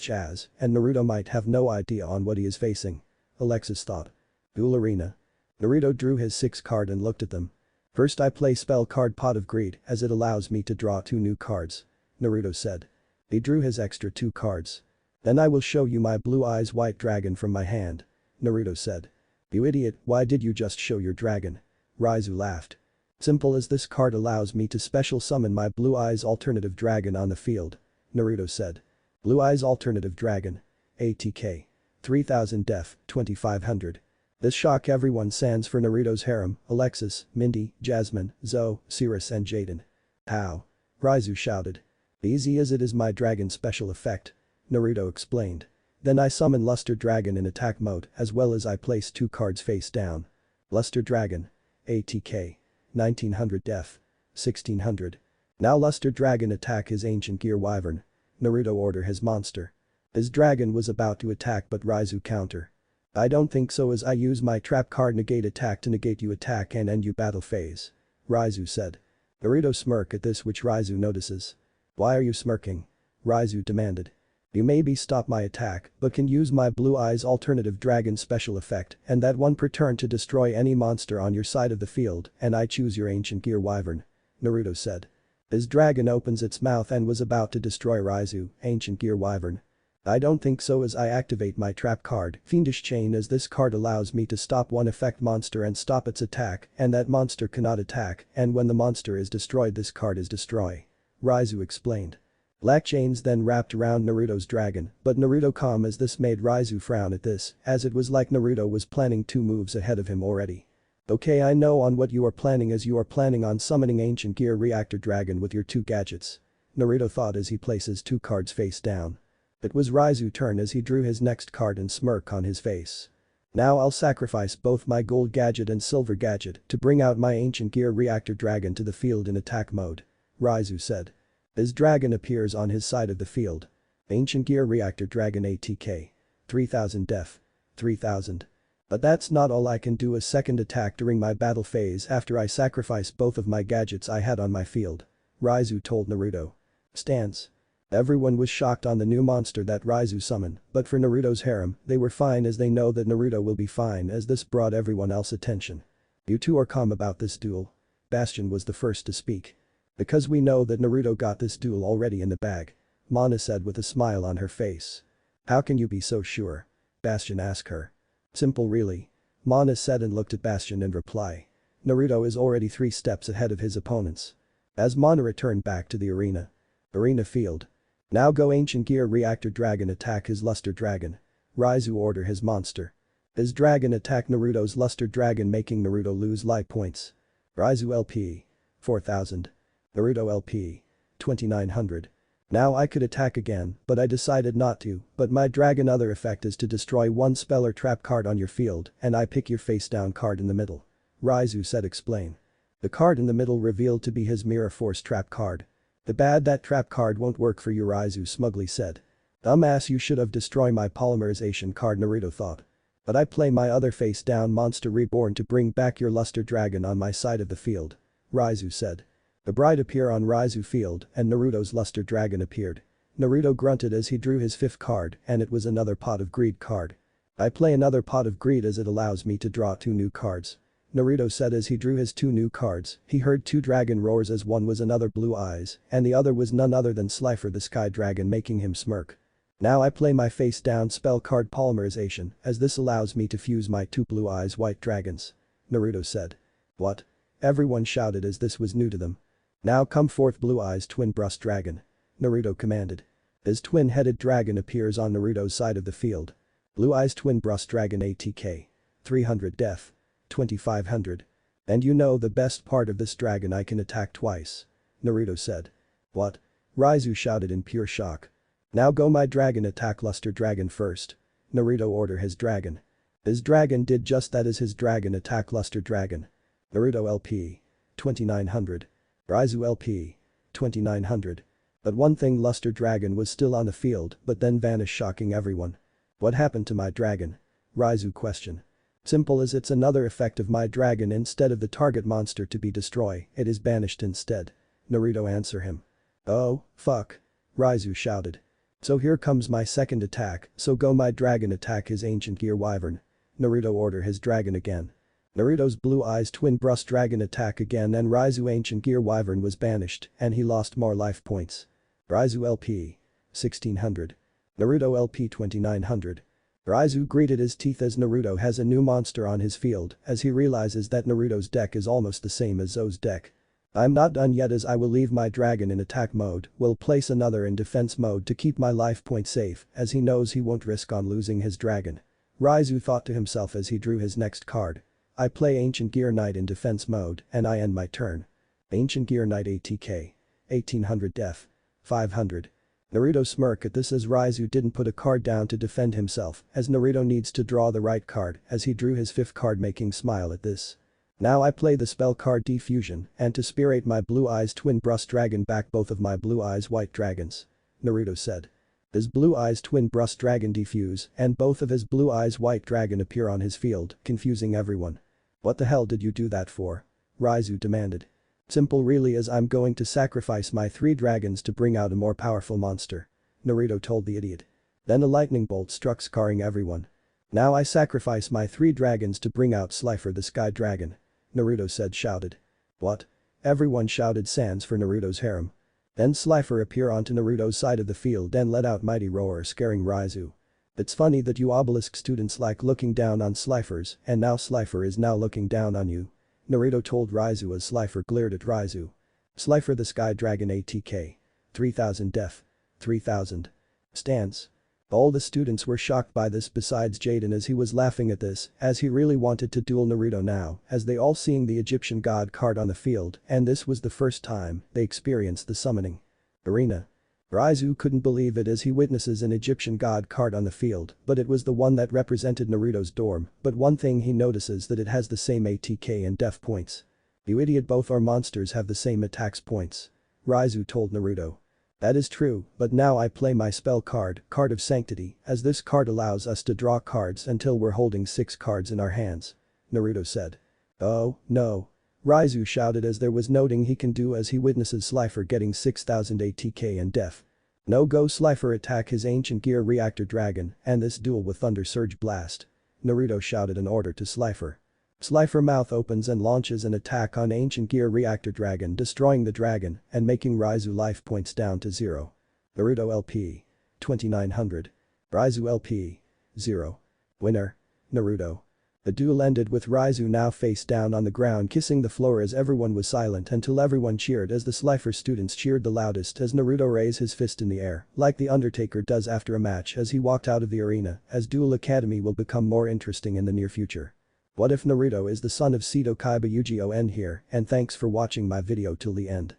Chaz, and Naruto might have no idea on what he is facing. Alexis thought. Duel Arena. Naruto drew his 6th card and looked at them. First I play spell card Pot of Greed as it allows me to draw 2 new cards. Naruto said. He drew his extra 2 cards. Then I will show you my blue eyes white dragon from my hand. Naruto said. You idiot, why did you just show your dragon? Raizu laughed. Simple as this card allows me to special summon my Blue Eyes alternative dragon on the field. Naruto said. Blue Eyes alternative dragon. ATK. 3000 def, 2500. This shock everyone sans for Naruto's harem, Alexis, Mindy, Jasmine, Zoe, Cirrus and Jaden. How? Raizu shouted. Easy as it is my dragon special effect. Naruto explained. Then I summon Luster Dragon in attack mode as well as I place 2 cards face down. Luster Dragon. ATK. 1900 def. 1600. Now Luster Dragon attack his ancient gear wyvern. Naruto order his monster. His dragon was about to attack but Raizu counter. I don't think so as I use my trap card negate attack to negate you attack and end you battle phase. Raizu said. Naruto smirk at this which Raizu notices. Why are you smirking? Raizu demanded. You maybe stop my attack but can use my Blue Eyes alternative dragon special effect and that one per turn to destroy any monster on your side of the field and I choose your ancient gear wyvern. Naruto said. His dragon opens its mouth and was about to destroy Raizu, ancient gear wyvern. I don't think so as I activate my trap card, Fiendish Chain as this card allows me to stop one effect monster and stop its attack and that monster cannot attack and when the monster is destroyed this card is destroy. Raizu explained. Black chains then wrapped around Naruto's dragon, but Naruto calm as this made Raizu frown at this, as it was like Naruto was planning 2 moves ahead of him already. Okay, I know on what you are planning as you are planning on summoning Ancient Gear Reactor Dragon with your 2 gadgets. Naruto thought as he places 2 cards face down. It was Raizu's turn as he drew his next card and smirk on his face. Now I'll sacrifice both my gold gadget and silver gadget to bring out my Ancient Gear Reactor Dragon to the field in attack mode. Raizu said. His dragon appears on his side of the field. Ancient Gear Reactor Dragon ATK. 3000 def. 3000. But that's not all I can do a second attack during my battle phase after I sacrifice both of my gadgets I had on my field. Raizu told Naruto. Stance. Everyone was shocked on the new monster that Raizu summoned, but for Naruto's harem, they were fine as they know that Naruto will be fine as this brought everyone else attention. You two are calm about this duel. Bastion was the first to speak. Because we know that Naruto got this duel already in the bag. Mana said with a smile on her face. How can you be so sure? Bastion asked her. Simple really. Mana said and looked at Bastion in reply. Naruto is already 3 steps ahead of his opponents. As Mana returned back to the arena. Arena field. Now go Ancient Gear Reactor Dragon attack his Luster Dragon. Raizu order his monster. His dragon attack Naruto's Luster Dragon making Naruto lose life points. Raizu LP. 4000. Naruto LP. 2900. Now I could attack again, but I decided not to, but my dragon other effect is to destroy 1 spell or trap card on your field and I pick your face down card in the middle. Raizu said explain. The card in the middle revealed to be his Mirror Force trap card. The bad that trap card won't work for you Raizu smugly said. Dumbass you should have destroyed my polymerization card Naruto thought. But I play my other face down monster reborn to bring back your Luster Dragon on my side of the field. Raizu said. The bride appeared on Raizu field and Naruto's Luster Dragon appeared. Naruto grunted as he drew his 5th card and it was another Pot of Greed card. I play another pot of greed as it allows me to draw 2 new cards. Naruto said as he drew his 2 new cards, he heard 2 dragon roars as one was another blue eyes, and the other was none other than Slifer the sky dragon making him smirk. Now I play my face down spell card polymerization as this allows me to fuse my 2 blue eyes white dragons. Naruto said. What? Everyone shouted as this was new to them. Now come forth blue eyes twin breast dragon. Naruto commanded. His twin-headed dragon appears on Naruto's side of the field. Blue eyes twin breast dragon ATK. 300 death. 2500. And you know the best part of this dragon, I can attack twice. Naruto said. What? Raizu shouted in pure shock. Now go my dragon, attack luster dragon first. Naruto ordered his dragon. His dragon did just that as his dragon attack luster dragon. Naruto LP. 2900. Raizu LP. 2900. But one thing, luster dragon was still on the field but then vanished, shocking everyone. What happened to my dragon? Raizu questioned. Simple as it's another effect of my dragon, instead of the target monster to be destroyed, it is banished instead. Naruto answer him. Oh, fuck. Raizu shouted. So here comes my second attack, so go my dragon, attack his ancient gear wyvern. Naruto order his dragon again. Naruto's blue eyes twin breast dragon attack again and Raizu ancient gear wyvern was banished and he lost more life points. Raizu LP. 1600. Naruto LP 2900. Raizu gritted his teeth as Naruto has a new monster on his field as he realizes that Naruto's deck is almost the same as Zo's deck. I'm not done yet as I will leave my dragon in attack mode, will place another in defense mode to keep my life point safe as he knows he won't risk on losing his dragon. Raizu thought to himself as he drew his next card. I play Ancient Gear Knight in defense mode and I end my turn. Ancient Gear Knight ATK. 1800 def. 500. Naruto smirk at this as Raizu didn't put a card down to defend himself as Naruto needs to draw the right card as he drew his 5th card, making smile at this. Now I play the spell card Defusion and to spirate my blue eyes twin breast dragon back both of my blue eyes white dragons. Naruto said. His blue eyes twin breast dragon defuse and both of his blue eyes white dragon appear on his field, confusing everyone. What the hell did you do that for? Raizu demanded. Simple really, as I'm going to sacrifice my 3 dragons to bring out a more powerful monster. Naruto told the idiot. Then a lightning bolt struck, scarring everyone. Now I sacrifice my 3 dragons to bring out Slifer the sky dragon. Naruto said, shouted. What? Everyone shouted sans for Naruto's harem. Then Slifer appear onto Naruto's side of the field and let out mighty roar, scaring Raizu. It's funny that you obelisk students like looking down on Slifers and now Slifer is now looking down on you. Naruto told Raizu as Slifer glared at Raizu. Slifer the sky dragon ATK. 3000 def. 3000. Stance. All the students were shocked by this besides Jaden as he was laughing at this as he really wanted to duel Naruto now as they all seeing the Egyptian god card on the field and this was the first time they experienced the summoning. Arena. Raizu couldn't believe it as he witnesses an Egyptian god card on the field but it was the one that represented Naruto's dorm, but one thing he notices that it has the same ATK and def points. You idiot, both our monsters have the same attacks points. Raizu told Naruto. That is true, but now I play my spell card, Card of Sanctity, as this card allows us to draw cards until we're holding 6 cards in our hands. Naruto said. Oh, no. Raizu shouted as there was nothing he can do as he witnesses Slifer getting 6000 ATK and def. No go Slifer attack his ancient gear reactor dragon and this duel with Thunder Surge Blast. Naruto shouted an order to Slifer. Slifer mouth opens and launches an attack on ancient gear reactor dragon, destroying the dragon and making Raizu life points down to 0. Naruto LP. 2900. Raizu LP. 0. Winner. Naruto. The duel ended with Raizu now face down on the ground kissing the floor as everyone was silent until everyone cheered as the Slifer students cheered the loudest as Naruto raised his fist in the air like the Undertaker does after a match as he walked out of the arena as Duel Academy will become more interesting in the near future. What if Naruto is the son of Seto Kaiba? Yugioh end here and thanks for watching my video till the end.